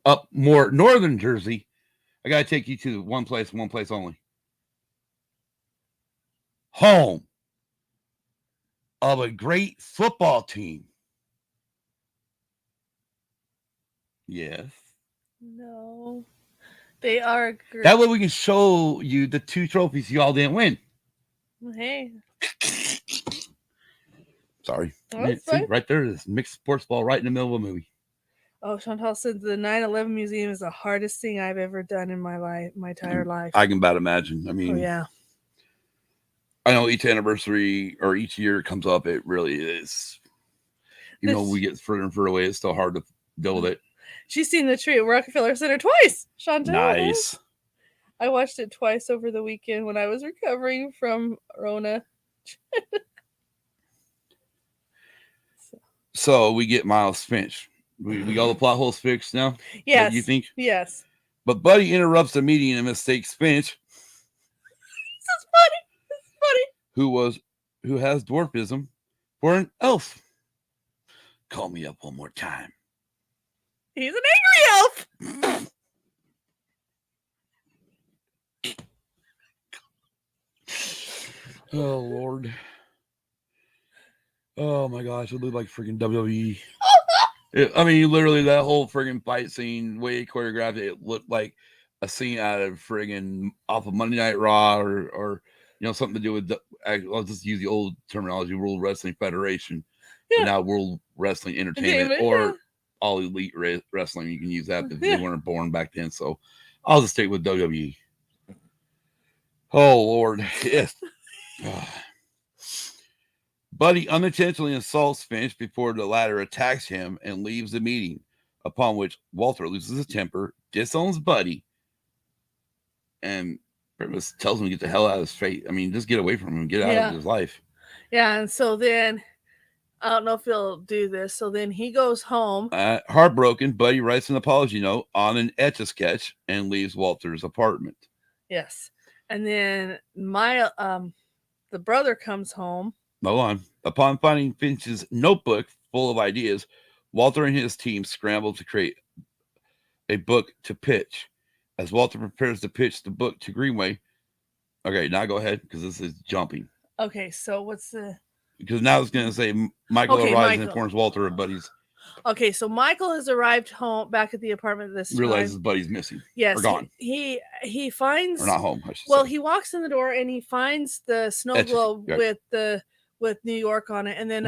up more northern Jersey, I got to take you to one place only. Home of a great football team. Yes. No. They are great. That way we can show you the two trophies you all didn't win. Hey. Sorry. See, right there, this mixed sports ball right in the middle of a movie. Oh, Chantal said the 9/11 Museum is the hardest thing I've ever done in my life, my entire life. I can about imagine. I mean, yeah. I know each anniversary or each year it comes up, it really is. Even though we get further and further away, it's still hard to deal with it. She's seen the tree at Rockefeller Center twice, Chantal. Nice. I watched it twice over the weekend when I was recovering from Rona. So we get Miles Finch. We got all the plot holes fixed now? Yes. You think? Yes. But Buddy interrupts the meeting and mistakes Finch. This is funny. This is funny. Who has dwarfism for an elf. Call me up one more time. He's an angry elf. Oh, Lord. Oh, my gosh. It looked like freaking WWE. I mean, literally, that whole friggin' fight scene, way he choreographed it, looked like a scene out of friggin' off of Monday Night Raw or you know, something to do with, I'll just use the old terminology, World Wrestling Federation. Yeah. But now World Wrestling Entertainment or All Elite Wrestling. You can use that because they weren't born back then. So I'll just stick with WWE. Oh, Lord. Yes. Buddy unintentionally assaults Finch before the latter attacks him and leaves the meeting, upon which Walter loses his temper, disowns Buddy, and pretty much tells him to get the hell out of his face. I mean, just get away from him, get out of his life. Yeah, and so then, I don't know if he'll do this, so then he goes home. Heartbroken, Buddy writes an apology note on an Etch-a-Sketch and leaves Walter's apartment. Yes, and then the brother comes home. Hold on. Upon finding Finch's notebook full of ideas, Walter and his team scramble to create a book to pitch. As Walter prepares to pitch the book to Greenway, okay, now go ahead because this is jumping. Okay, so what's the? Because now it's going to say Michael arrives and informs Walter of Buddy's. Okay, so Michael has arrived home back at the apartment this realizes time. Buddy's missing. Yes, or gone. He finds or not home. I should well, say. he walks in the door and he finds the snow globe with New York on it, and then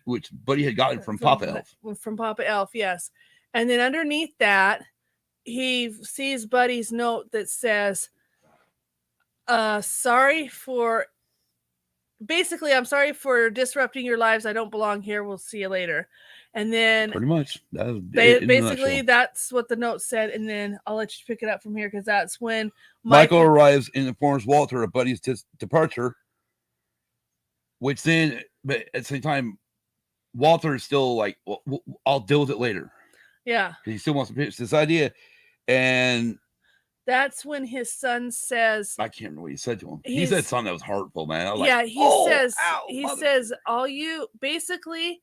which Buddy had gotten from Papa Elf. From Papa Elf, yes. And then underneath that, he sees Buddy's note that says, "Sorry for." Basically, I'm sorry for disrupting your lives. I don't belong here. We'll see you later. And then pretty much that basically that's what the note said. And then I'll let you pick it up from here because that's when Michael arrives and informs Walter of Buddy's departure. Which then, but at the same time, Walter is still like, well, I'll deal with it later. Yeah, he still wants to pitch this idea, and that's when his son says, I can't remember what he said to him. He said something that was hurtful, man. I was he says, all you, basically,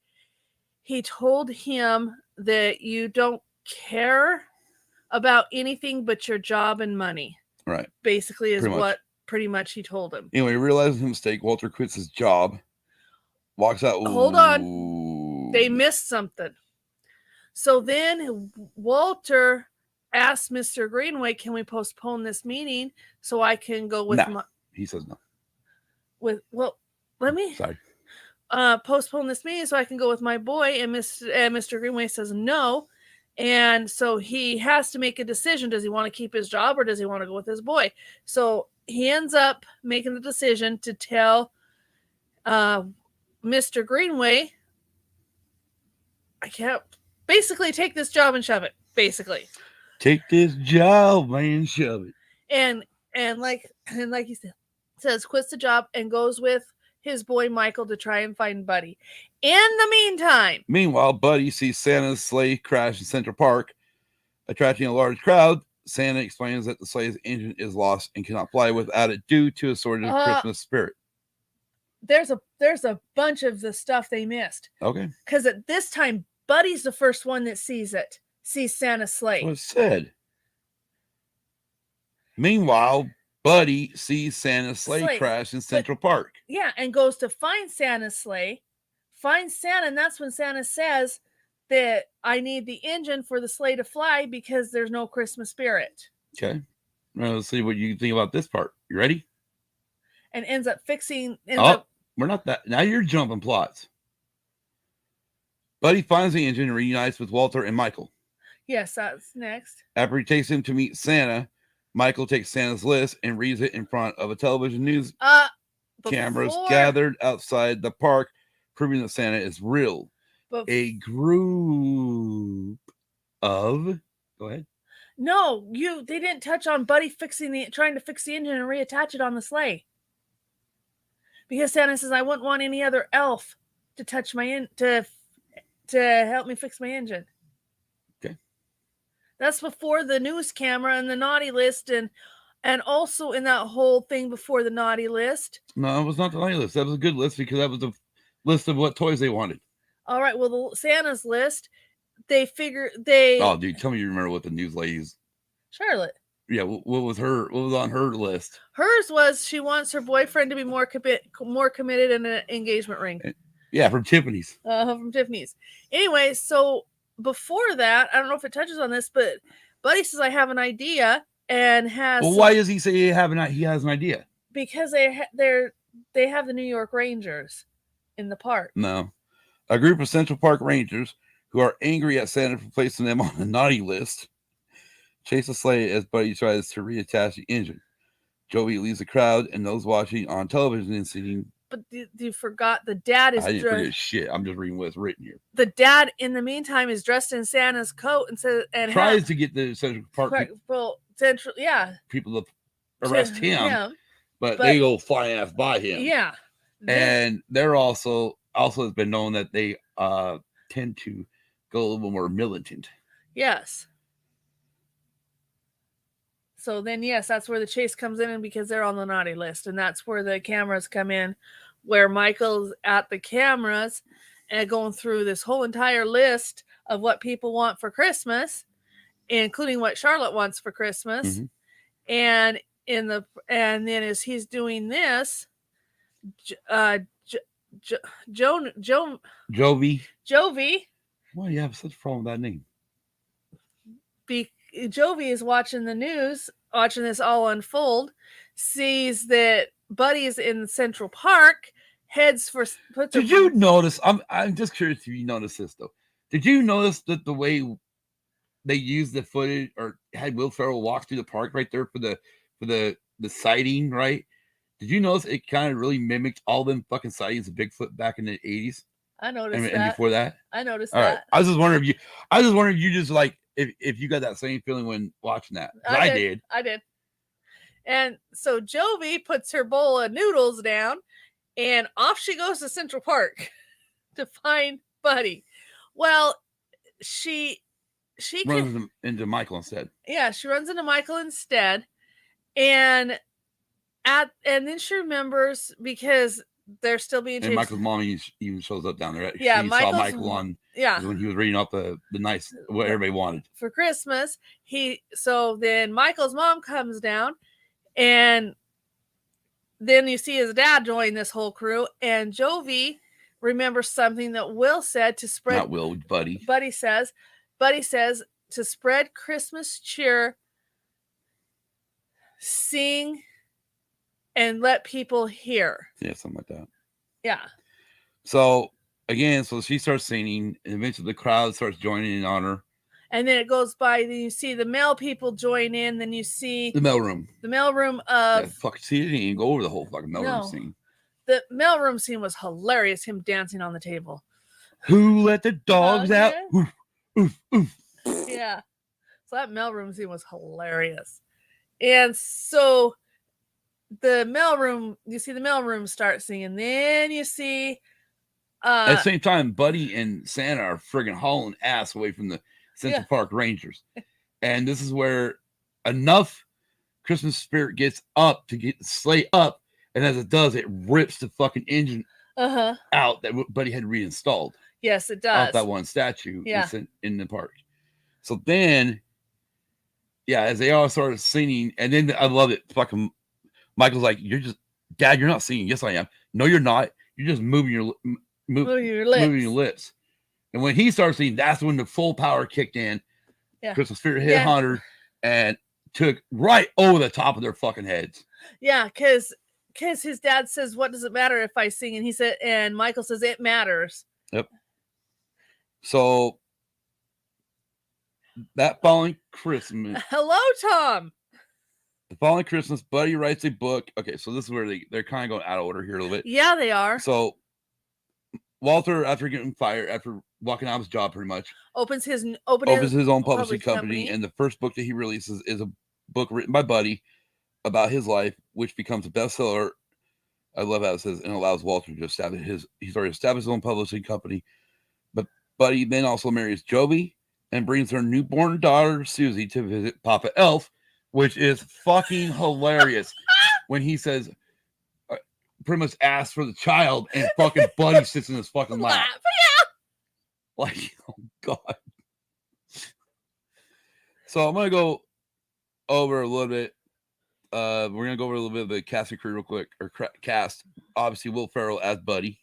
he told him that you don't care about anything but your job and money. Right. Basically is what pretty much he told him. Anyway, he realizes his mistake. Walter quits his job, walks out. Hold on. They missed something. So then Walter asked Mr. Greenway, can we postpone this meeting so I can go with he says no. Let me postpone this meeting so I can go with my boy, and Mr. Greenway says no. And so he has to make a decision. Does he want to keep his job or does he want to go with his boy? So he ends up making the decision to tell Mr. Greenway, I can't basically take this job and shove it. Basically, take this job and shove it. And like he says, quits the job and goes with his boy Michael to try and find Buddy. In the meanwhile, Buddy sees Santa's sleigh crash in Central Park, attracting a large crowd. Santa explains that the sleigh's engine is lost and cannot fly without it due to a sort of Christmas spirit. There's a bunch of the stuff they missed. Okay. Because at this time, Buddy's the first one that sees Santa's sleigh. That's what it said. Meanwhile, Buddy sees Santa's sleigh crash in Central Park. Yeah, and goes to find Santa's sleigh, finds Santa, and that's when Santa says that I need the engine for the sleigh to fly because there's no Christmas spirit. Okay. Now let's see what you think about this part. You ready? And ends up fixing... we're not that... Now you're jumping plots. Buddy finds the engine and reunites with Walter and Michael. Yes, that's next. After he takes him to meet Santa, Michael takes Santa's list and reads it in front of a television news cameras gathered outside the park, proving that Santa is real. A group of... Go ahead. No, they didn't touch on Buddy trying to fix the engine and reattach it on the sleigh. Because Santa says, I wouldn't want any other elf to touch to help me fix my engine. Okay. That's before the news camera and the naughty list, and also in that whole thing before the naughty list. No, it was not the naughty list. That was a good list because that was the list of what toys they wanted. All right. Well, the Santa's list, Oh, dude, tell me you remember what the news ladies. Charlotte. Yeah, what was on her list? Hers was she wants her boyfriend to be more committed in an engagement ring. Yeah, from Tiffany's. From Tiffany's. Anyway, so before that, I don't know if it touches on this, but Buddy says I have an idea and has. Well, why does he say he has an idea? Because they have the New York Rangers in the park. No, a group of Central Park Rangers who are angry at Santa for placing them on the naughty list chase the sleigh as Buddy tries to reattach the engine. Joey leaves the crowd and those watching on television and seeing. But you forgot the dad is. I didn't forget shit. I'm just reading what's written here. The dad, in the meantime, is dressed in Santa's coat and tries to get the Central Park people to arrest him, but they go fly ass by him. Yeah, and they're also has been known that they tend to go a little more militant. Yes. So then, yes, that's where the chase comes in, and because they're on the naughty list, and that's where the cameras come in, where Michael's at the cameras and going through this whole entire list of what people want for Christmas, including what Charlotte wants for Christmas. Mhm. And then as he's doing this, Jovi. Jovi, Why do you have such a problem with that name? Jovi is watching the news, watching this all unfold, sees that Buddy's in Central Park, heads for. Did you notice? I'm just curious if you noticed this though. Did you notice that the way they used the footage or had Will Ferrell walk through the park right there for the sighting, right? Did you notice it kind of really mimicked all them fucking sightings of Bigfoot back in the 80s? I noticed that. And before that? I noticed all that. Right. I was just wondering if you just like if you got that same feeling when watching that. I did. And so Jovi puts her bowl of noodles down and off she goes to Central Park to find Buddy. Well, she runs into Michael instead. Yeah, she runs into Michael instead. And then she remembers because they're still being chased. And Michael's mom even shows up down there. Yeah, she saw Michael on when he was reading up the nice what everybody wanted for Christmas. So then Michael's mom comes down, and then you see his dad join this whole crew. And Jovi remembers something that Will said to spread. Not Will, Buddy. Buddy says to spread Christmas cheer, sing, and let people hear. Yeah, something like that. Yeah. So again, she starts singing, and eventually the crowd starts joining in on her. And then it goes by, then you see the male people join in, then you see the mailroom. The mailroom of yeah, fuck, see, it didn't even go over the whole fucking mailroom scene. The mailroom scene was hilarious, him dancing on the table. Who let the dogs out? Oof, oof, oof. Yeah. So that mailroom scene was hilarious. And so the mailroom start singing. Then you see at the same time, Buddy and Santa are friggin' hauling ass away from the Central Park Rangers. And this is where enough Christmas spirit gets up to get the sleigh up, and as it does, it rips the fucking engine out that Buddy had reinstalled. Yes, it does. Off that one statue in the park. So then, as they all started singing, and then I love it. Fucking Michael's like, Dad, you're not singing. Yes, I am. No, you're not. You're just moving your lips. And when he started singing, that's when the full power kicked in. Yeah. Christmas spirit hit Hunter and took right over the top of their fucking heads. Yeah, because his dad says, "What does it matter if I sing?" And Michael says, "It matters." Yep. So that following Christmas. Hello, Tom. The following Christmas, Buddy writes a book. Okay, so this is where they're kind of going out of order here a little bit. Yeah, they are. So Walter, after getting fired, after walking out of his job pretty much, opens his own publishing company. And the first book that he releases is a book written by Buddy about his life, which becomes a bestseller. I love how it says, and allows Walter to establish he's already established his own publishing company. But Buddy then also marries Jovi and brings their newborn daughter, Susie, to visit Papa Elf, which is fucking hilarious. When he says, pretty much asks for the child, and fucking Buddy sits in his fucking lap. Like, oh God. So I'm going to go over a little bit. We're going to go over a little bit of the cast and crew real quick, or cast. Obviously, Will Ferrell as Buddy,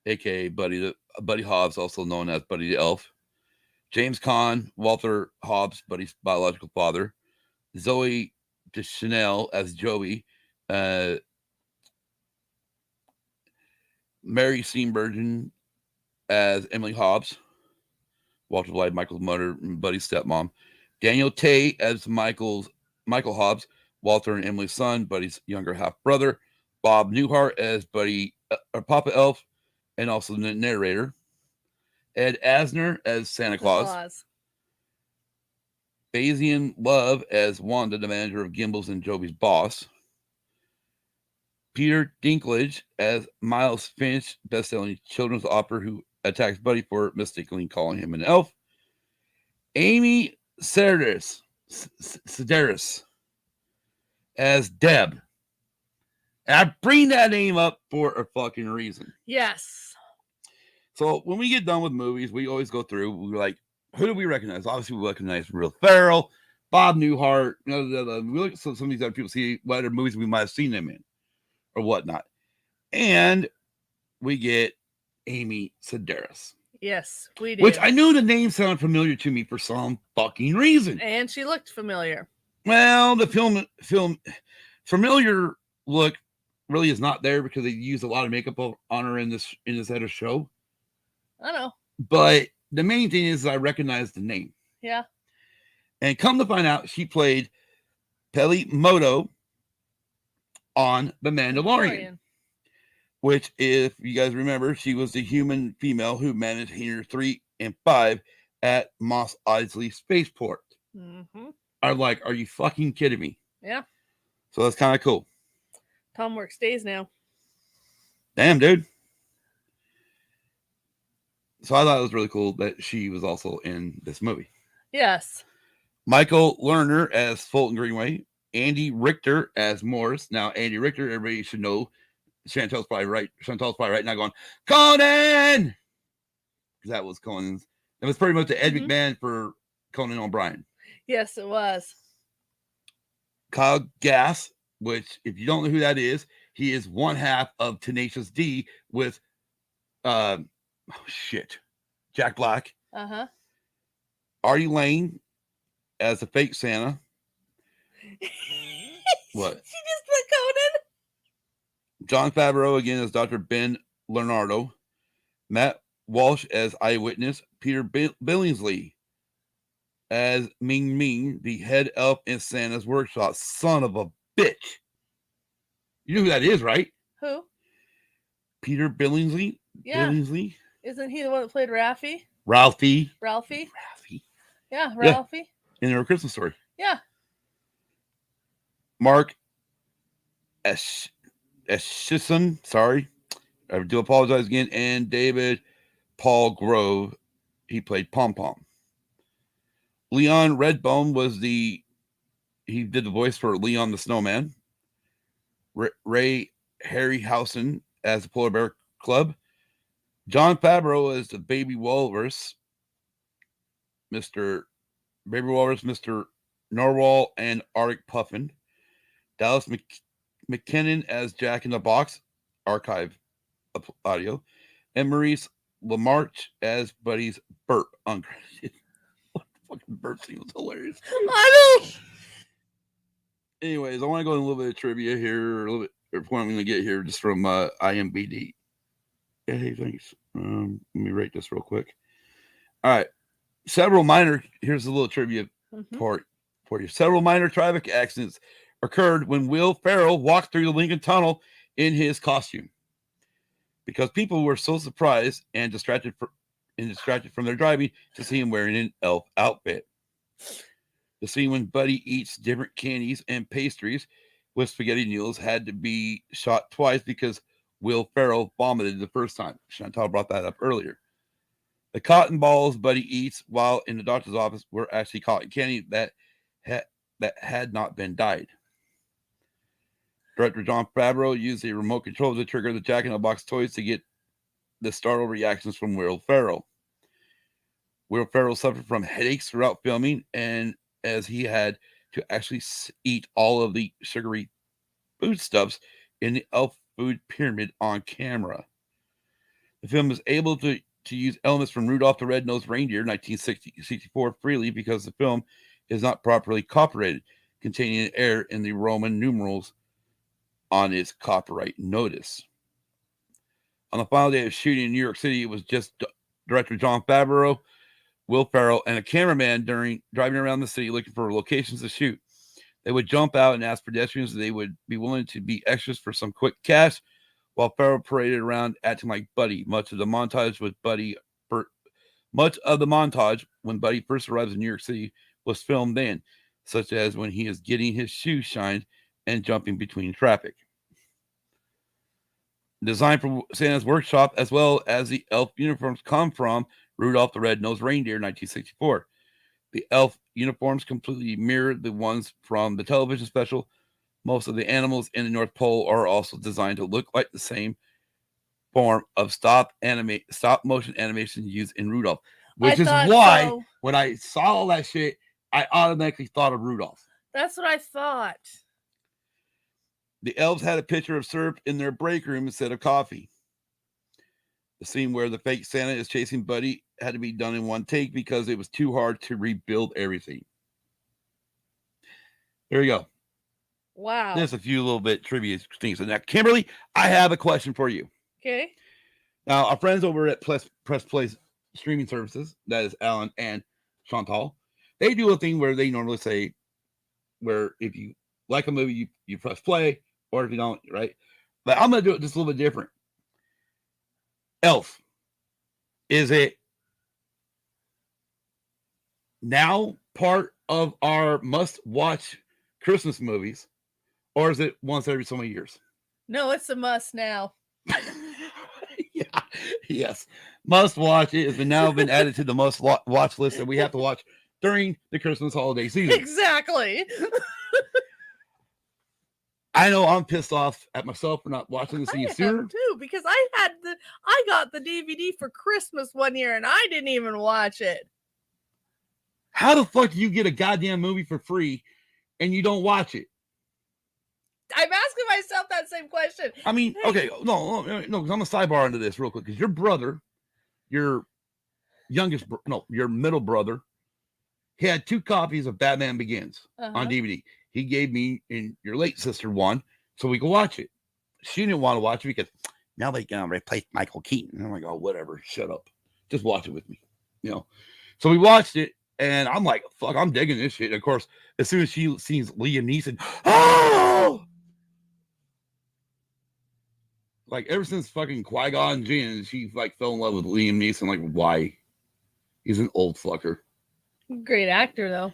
a.k.a. Buddy Hobbs, also known as Buddy the Elf. James Caan, Walter Hobbs, Buddy's biological father. Zoe Deschanel as Joey. Mary Steenburgen as Emily Hobbs, Walter Blythe, Michael's mother and Buddy's stepmom. Daniel Tay as Michael Hobbs, Walter and Emily's son, Buddy's younger half brother. Bob Newhart as Buddy or Papa Elf, and also the narrator. Ed Asner as Santa Claus. Bayesian Love as Wanda, the manager of Gimbals and Jovi's boss. Peter Dinklage as Miles Finch, best-selling children's author who attacks Buddy for mistakenly calling him an elf. Amy Sedaris as Deb. And I bring that name up for a fucking reason. Yes. So when we get done with movies, we always go through. We're like, who do we recognize? Obviously, we recognize Will Ferrell, Bob Newhart. We look at some of these other people, see what other movies we might have seen them in, or whatnot. And we get Amy Sedaris. Yes, we did. Which I knew the name sounded familiar to me for some fucking reason. And she looked familiar. Well, the film familiar look really is not there because they used a lot of makeup on her in this other show. I know. But the main thing is I recognize the name. Yeah. And come to find out, she played Peli Moto on The Mandalorian. Which, if you guys remember, she was the human female who managed Hangar 3 and 5 at Mos Eisley Spaceport. Mm-hmm. I'm like, are you fucking kidding me? Yeah. So that's kind of cool. Tom works days now. Damn, dude. So I thought it was really cool that she was also in this movie. Yes. Michael Lerner as Fulton Greenway. Andy Richter as Morris. Now, Andy Richter, everybody should know. Chantel's probably right. Chantel's probably right now going, Conan! Because that was Conan's. It was pretty much the Ed McMahon for Conan O'Brien. Yes, it was. Kyle Gass, which, if you don't know who that is, he is one half of Tenacious D with, Jack Black. Uh-huh. Artie Lane as the fake Santa. What? She just put Conan. John Favreau again as Dr. Ben Leonardo. Matt Walsh as Eyewitness. Peter Billingsley as Ming Ming, the head elf in Santa's workshop. Son of a bitch. You know who that is, right? Who? Peter Billingsley? Yeah. Billingsley? Isn't he the one that played Ralphie? Ralphie. Yeah, Ralphie. In their Christmas Story. Yeah. Mark Eschison, sorry. I do apologize again. And David Paul Grove, he played Pom Pom. Leon Redbone he did the voice for Leon the Snowman. Ray Harryhausen as the Polar Bear Club. John Favreau as the Baby Walrus. Mr. Baby Walrus, Mr. Narwhal, and Arctic Puffin. Dallas McKinnon as Jack in the Box, archive audio, and Maurice LaMarche as Buddy's burp, uncredited. What the fucking burp scene was hilarious. I know. Anyways, I want to go in a little bit of trivia here, a little bit, or point I'm going to get here just from IMBD. Hey, thanks. Let me rate this real quick. All right. Here's a little trivia part for you. Several minor traffic accidents occurred when Will Ferrell walked through the Lincoln Tunnel in his costume, because people were so surprised and distracted from their driving to see him wearing an elf outfit. The scene when Buddy eats different candies and pastries with spaghetti noodles had to be shot twice because Will Ferrell vomited the first time. Chantal brought that up earlier. The cotton balls Buddy eats while in the doctor's office were actually cotton candy that had not been dyed. Director John Favreau used a remote control to trigger the Jack in the Box toys to get the startled reactions from Will Ferrell. Will Ferrell suffered from headaches throughout filming, and as he had to actually eat all of the sugary foodstuffs in the elf food pyramid on camera. The film is able to use elements from Rudolph the Red-Nosed Reindeer 1964 freely because the film is not properly copyrighted, containing an error in the Roman numerals on its copyright notice. On the final day of shooting in New York City, it was just director John Favreau, Will Ferrell, and a cameraman driving around the city looking for locations to shoot. They would jump out and ask pedestrians if they would be willing to be extras for some quick cash, while Ferrell paraded around acting like Buddy. Much of the montage when Buddy first arrives in New York City was filmed then, such as when he is getting his shoes shined and jumping between traffic. Design for Santa's workshop, as well as the elf uniforms, come from Rudolph the Red-Nosed Reindeer 1964. The elf uniforms completely mirror the ones from the television special. Most of the animals in the North Pole are also designed to look like the same form of stop motion animation used in Rudolph, which is thought why so. when I saw all that shit, I automatically thought of Rudolph. That's what I thought. The elves had a pitcher of syrup in their break room instead of coffee. The scene where the fake Santa is chasing Buddy had to be done in one take because it was too hard to rebuild everything. There you go. Wow. There's a few little bit trivia things in that. Kimberly, I have a question for you. Okay. Now, our friends over at Press Play streaming services, that is Alan and Chantal, they do a thing where they normally say, where if you like a movie, you press play, or if you don't, right? But I'm going to do it just a little bit different. Elf, is it now part of our must-watch Christmas movies, or is it once every so many years? No, it's a must now. Yeah, yes, must watch. It has now been added to the must watch list that we have to watch during the Christmas holiday season. Exactly. I know I'm pissed off at myself for not watching this any sooner. Too, because I got the DVD for Christmas one year and I didn't even watch it. How the fuck do you get a goddamn movie for free and you don't watch it? I'm asking myself that same question. I mean, okay, no, because I'm gonna sidebar into this real quick because your brother, your middle brother, he had 2 copies of Batman Begins on DVD. He gave me and your late sister one so we could watch it. She didn't want to watch it because now they can replace Michael Keaton. And I'm like, oh, whatever, shut up. Just watch it with me. So we watched it, and I'm like, fuck, I'm digging this shit. And of course, as soon as she sees Liam Neeson, oh! Like, ever since fucking Qui-Gon Jinn, she, like, fell in love with Liam Neeson. Like, why? He's an old fucker. Great actor, though.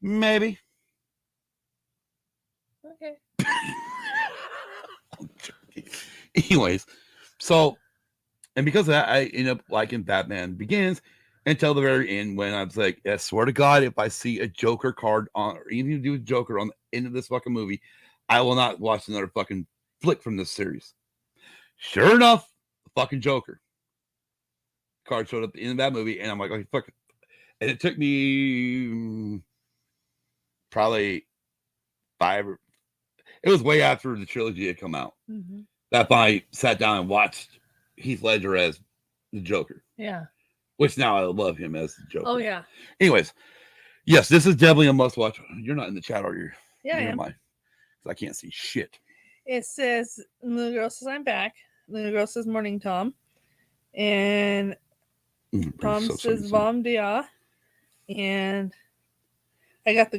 Maybe. Okay. Anyways, so, and because of that, I end up liking Batman Begins until the very end when I was like, I swear to God, if I see a Joker card on, or anything to do with Joker on the end of this fucking movie, I will not watch another fucking flick from this series. Sure enough, the fucking Joker card showed up at the end of that movie, and I'm like, okay, fuck it. And it took me probably it was way after the trilogy had come out. Mm-hmm. That I sat down and watched Heath Ledger as the Joker. Yeah. Which now I love him as the Joker. Oh, yeah. Anyways, yes, this is definitely a must watch. You're not in the chat, are you? Yeah, I am. Because I can't see shit. It says, Little Girl says, I'm back. Little Girl says, Morning, Tom. And Tom says, Vom dia. And I got the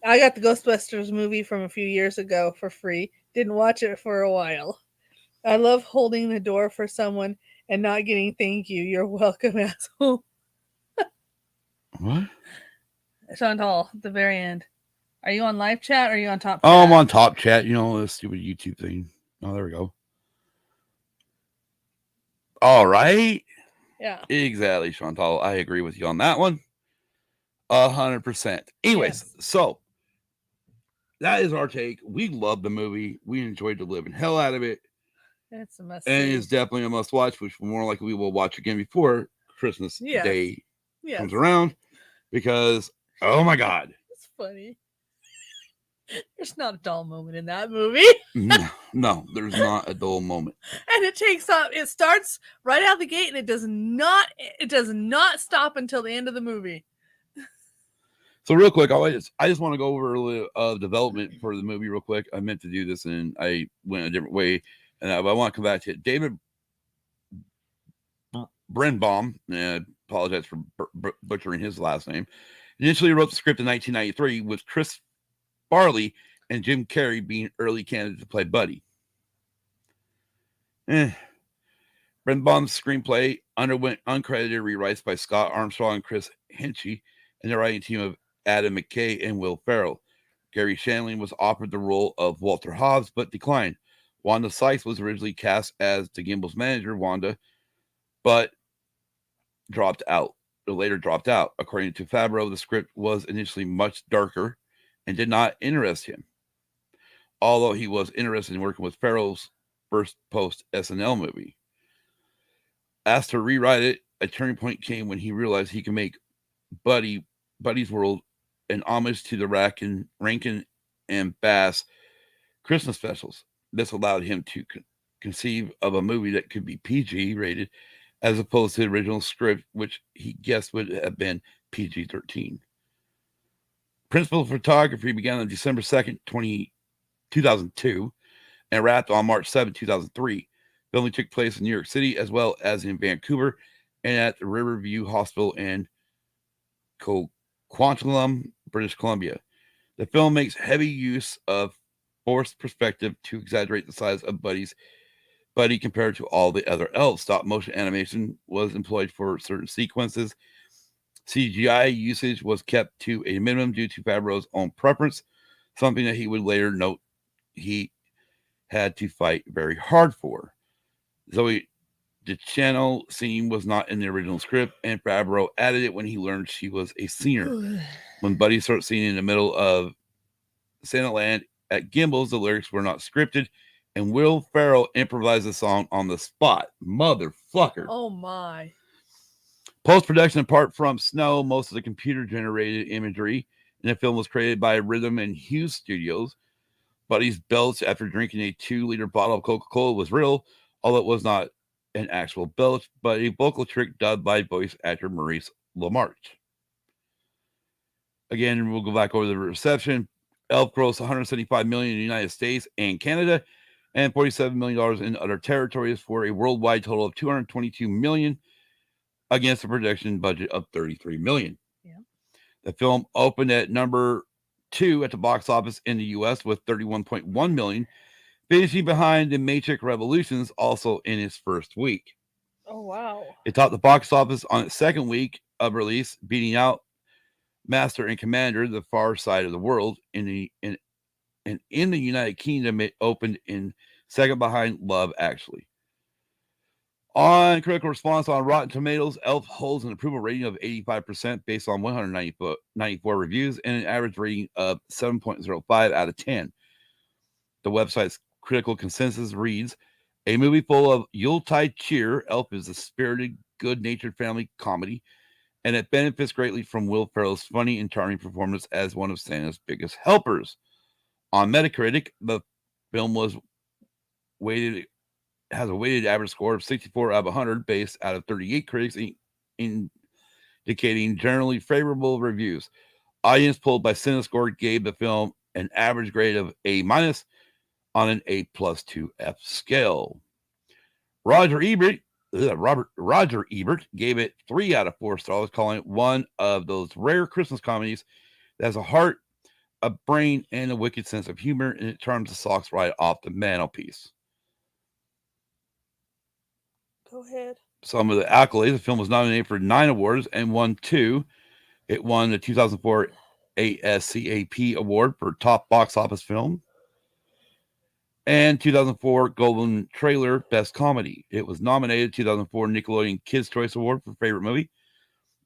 I got the Ghostbusters movie from a few years ago for free. Didn't watch it for a while. I love holding the door for someone and not getting thank you. You're welcome, asshole. What? Chantal, at the very end. Are you on live chat or are you on top chat? Oh, I'm on top chat. This stupid YouTube thing. Oh, there we go. All right. Yeah. Exactly, Chantal. I agree with you on that one. 100%. Anyways, So that is our take. We love the movie. We enjoyed the living hell out of it. It's a must. And it's definitely a must watch, which more likely we will watch again before Christmas Day comes around. Because, oh my God. It's funny. There's not a dull moment in that movie. No, there's not a dull moment. And it starts right out the gate and it does not stop until the end of the movie. So real quick, I just want to go over a little development for the movie real quick. I meant to do this and I went a different way. And I want to come back to it. David Brenbaum, I apologize for butchering his last name, initially wrote the script in 1993 with Chris Farley and Jim Carrey being early candidates to play Buddy. Brenbaum's screenplay underwent uncredited rewrites by Scott Armstrong and Chris Henchy and the writing team of Adam McKay and Will Ferrell. Gary Shandling was offered the role of Walter Hobbs, but declined. Wanda Sykes was originally cast as the Gimbel's manager, Wanda, but later dropped out. According to Favreau, the script was initially much darker and did not interest him. although he was interested in working with Ferrell's first post-SNL movie. Asked to rewrite it, a turning point came when he realized he could make Buddy's World an homage to the Rankin and Bass Christmas specials. This allowed him to conceive of a movie that could be PG rated as opposed to the original script, which he guessed would have been PG-13. Principal photography began on December 2nd, 2002, and wrapped on March 7, 2003. Filming took place in New York City as well as in Vancouver and at the Riverview Hospital in Coquitlam, British Columbia. The film makes heavy use of forced perspective to exaggerate the size of Buddy compared to all the other elves. Stop motion animation was employed for certain sequences. CGI usage was kept to a minimum due to Favreau's own preference, something that he would later note he had to fight very hard for. Zoe Deschanel scene was not in the original script, and Favreau added it when he learned she was a singer. When Buddy starts singing in the middle of Santa Land at Gimbals, the lyrics were not scripted, and Will Ferrell improvised the song on the spot. Motherfucker. Oh my. Post-production, apart from snow, most of the computer-generated imagery in the film was created by Rhythm and Hughes Studios. Buddy's belch after drinking a 2-liter bottle of Coca-Cola was real, although it was not an actual belch, but a vocal trick done by voice actor Maurice LaMarche. Again, we'll go back over the reception. Elf grossed $175 million in the United States and Canada, and $47 million in other territories for a worldwide total of $222 million against a production budget of $33 million. Yeah. The film opened at number 2 at the box office in the U.S. with $31.1 million, finishing behind The Matrix Revolutions also in its first week. Oh, wow. It topped the box office on its second week of release, beating out Master and Commander: The Far Side of the World. In the United Kingdom, it opened in second behind Love Actually. On critical response on Rotten Tomatoes, Elf holds an approval rating of 85% based on 194 reviews and an average rating of 7.05 out of 10. The website's critical consensus reads, a movie full of Yuletide cheer. Elf is a spirited, good-natured family comedy, and it benefits greatly from Will Ferrell's funny and charming performance as one of Santa's biggest helpers. On Metacritic, the film has a weighted average score of 64 out of 100 based out of 38 critics, indicating generally favorable reviews. Audience polled by CineScore gave the film an average grade of A- on an A+ to F scale. Roger Ebert gave it 3 out of 4 stars, calling it one of those rare Christmas comedies that has a heart, a brain, and a wicked sense of humor, and it turns the socks right off the mantelpiece. Go ahead. Some of the accolades. The film was nominated for 9 awards and won 2. It won the 2004 ASCAP Award for Top Box Office Film and 2004 Golden Trailer Best Comedy. It was nominated 2004 Nickelodeon Kids' Choice Award for Favorite Movie,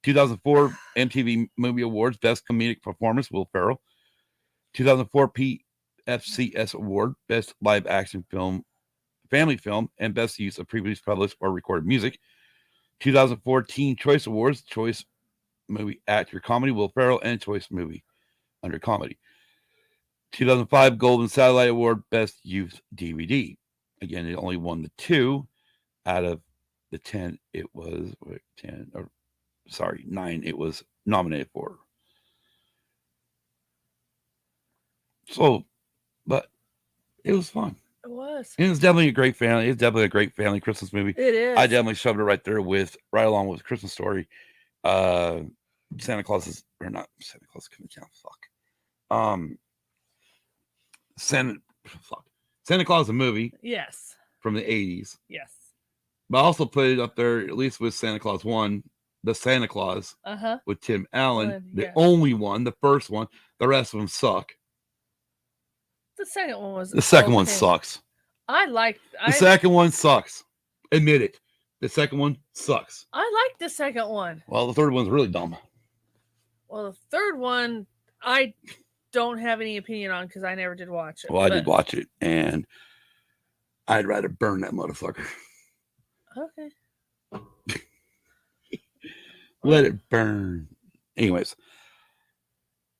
2004 MTV Movie Awards Best Comedic Performance, Will Ferrell, 2004 PFCS Award Best Live Action Film, Family Film, and Best Use of Previously Published or Recorded Music, 2004 Teen Choice Awards Choice Movie Actor Comedy, Will Ferrell, and Choice Movie under Comedy. 2005 Golden Satellite Award Best Youth DVD. Again, it only won the 2 out of the 10 it was 9 it was nominated for. So, but it was fun. It was. It was definitely a great family. It's definitely a great family Christmas movie. It is. I definitely shoved it right there right along with Christmas Story. Santa Claus is, or not Santa Claus coming down. Santa Claus, the movie. Yes. From the 80s. Yes. But I also put it up there, at least with Santa Claus 1, the Santa Claus with Tim Allen. The only one, the first one. The rest of them suck. The second one was. The second one sucks. The second one sucks. Admit it. The second one sucks. I like the second one. Well, the third one's really dumb. Well, the third one, I don't have any opinion on because I never did watch it. Well, I did watch it, and I'd rather burn that motherfucker. Okay. Let it burn. Anyways,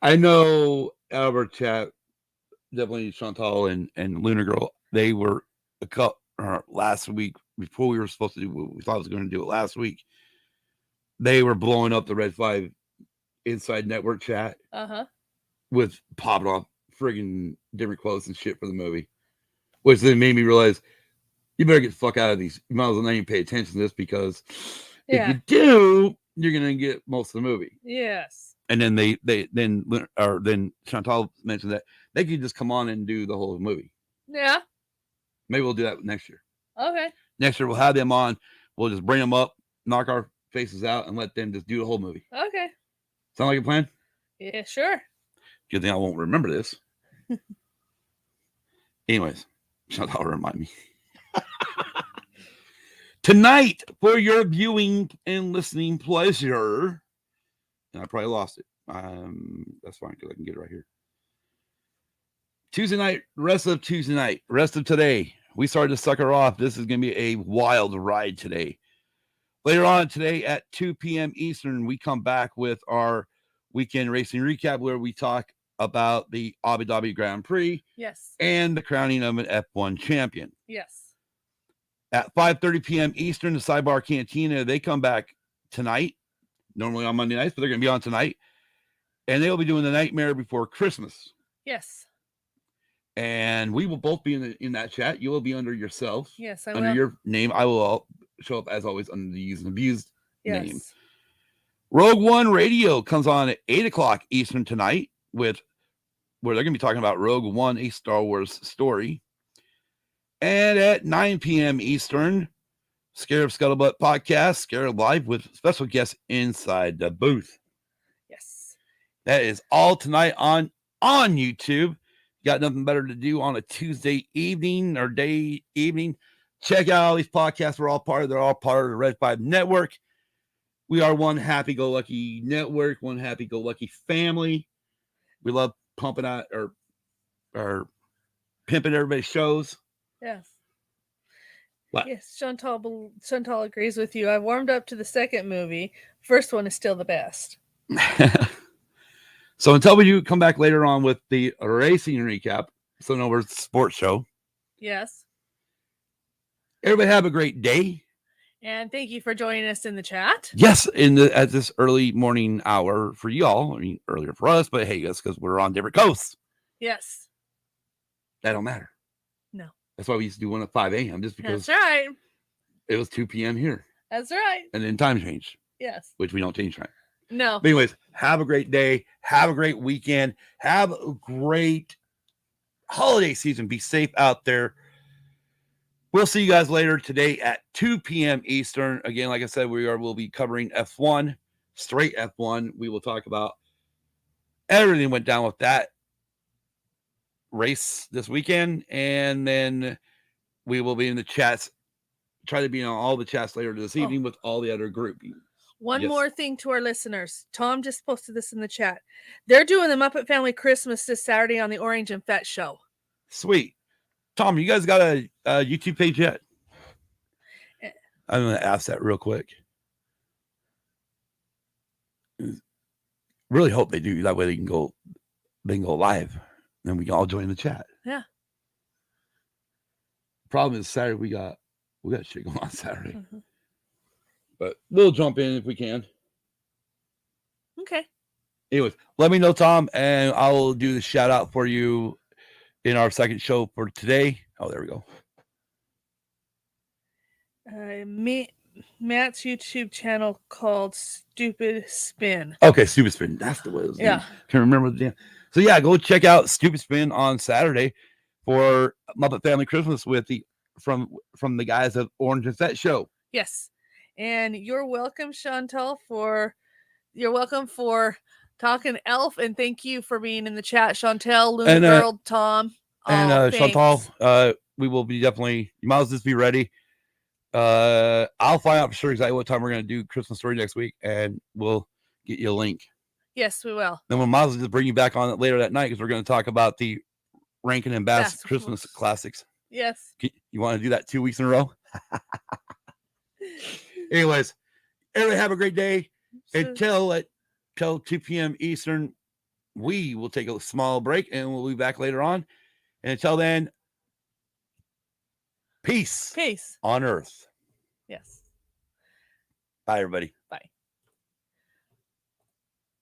I know Albert Chat, definitely Chantal and Lunar Girl, they were last week before we were supposed to do what we thought was going to do it last week. They were blowing up the Red5 Inside Network chat with popping off friggin' different quotes and shit for the movie, which then made me realize you better get the fuck out of these. You might as well not even pay attention to this because if you do, you're gonna get most of the movie. Yes. And then then Chantal mentioned that they could just come on and do the whole movie. Yeah. Maybe we'll do that next year. Okay. Next year we'll have them on. We'll just bring them up, knock our faces out, and let them just do the whole movie. Okay. Sound like a plan? Yeah, sure. Good thing I won't remember this. Anyways, Chantal remind me. Tonight, for your viewing and listening pleasure, and I probably lost it. That's fine because I can get it right here. Tuesday night, rest of today. We started to sucker off. This is going to be a wild ride today. Later on today at 2 p.m. Eastern, we come back with our weekend racing recap where we talk about the Abu Dhabi Grand Prix. Yes. And the crowning of an F1 champion. Yes. At 5:30 p.m. Eastern, the Sidebar Cantina, they come back tonight, normally on Monday nights, but they're going to be on tonight. And they'll be doing the Nightmare Before Christmas. Yes. And we will both be in that chat. You will be under yourself. Yes, I under will. your name. I will show up, as always, under the Used and Abused name. Rogue One Radio comes on at 8 o'clock Eastern tonight where they're going to be talking about Rogue One, a Star Wars story. And at 9 p.m. Eastern, Scarab Scuttlebutt podcast, Scarab Live, with special guests inside the booth. Yes. That is all tonight on YouTube. Got nothing better to do on a Tuesday evening or evening. Check out all these podcasts. They're all part of the Red5 Network. We are one happy-go-lucky network, one happy-go-lucky family. We love pumping out or pimping everybody's shows. Yes. What? Yes, Chantal agrees with you. I warmed up to the second movie. First one is still the best. So until we do come back later on with the racing recap, so no, we're a sports show. Yes. Everybody have a great day. And thank you for joining us in the chat. Yes, at this early morning hour for y'all. I mean, earlier for us, but hey, that's because we're on different coasts. Yes. That don't matter. No. That's why we used to do one at 5 a.m. just because that's right. It was 2 p.m. here. That's right. And then time changed. Yes. Which we don't change time. No. But anyways, have a great day. Have a great weekend. Have a great holiday season. Be safe out there. We'll see you guys later today at 2 p.m. Eastern. Again, like I said, we'll be covering F1, straight F1. We will talk about everything went down with that race this weekend. And then we will be in the chats. Try to be on all the chats later this evening with all the other groupings. One more thing to our listeners. Tom just posted this in the chat. They're doing the Muppet Family Christmas this Saturday on the Orange and Fett show. Sweet. Tom, you guys got a YouTube page yet? I'm going to ask that real quick. Really hope they do. That way they can go live. Then we can all join the chat. Yeah. Problem is Saturday we got shit going on Saturday. Mm-hmm. But we'll jump in if we can. Okay. Anyways, let me know, Tom, and I will do the shout out for you in our second show for today. Oh, there we go. Matt's YouTube channel called Stupid Spin. Okay, Stupid Spin. That's the way it was. Yeah. Can't remember the damn. So yeah, go check out Stupid Spin on Saturday for Muppet Family Christmas with from the guys at Orange and Fett show. Yes. And you're welcome, Chantal, for talking elf, and thank you for being in the chat, Chantal, Luna Girl, Tom. And Chantal, we will be definitely, you might as well just be ready. I'll find out for sure exactly what time we're going to do Christmas story next week, and we'll get you a link. Yes, we will. Then we'll might as well just bring you back on it later that night because we're going to talk about the Rankin and Bass Bass. Christmas classics. Yes. You want to do that 2 weeks in a row? Anyways, everybody have a great day. Until 2 p.m. Eastern, we will take a small break and we'll be back later on. And until then, peace Peace. on Earth. Yes. Bye, everybody. Bye.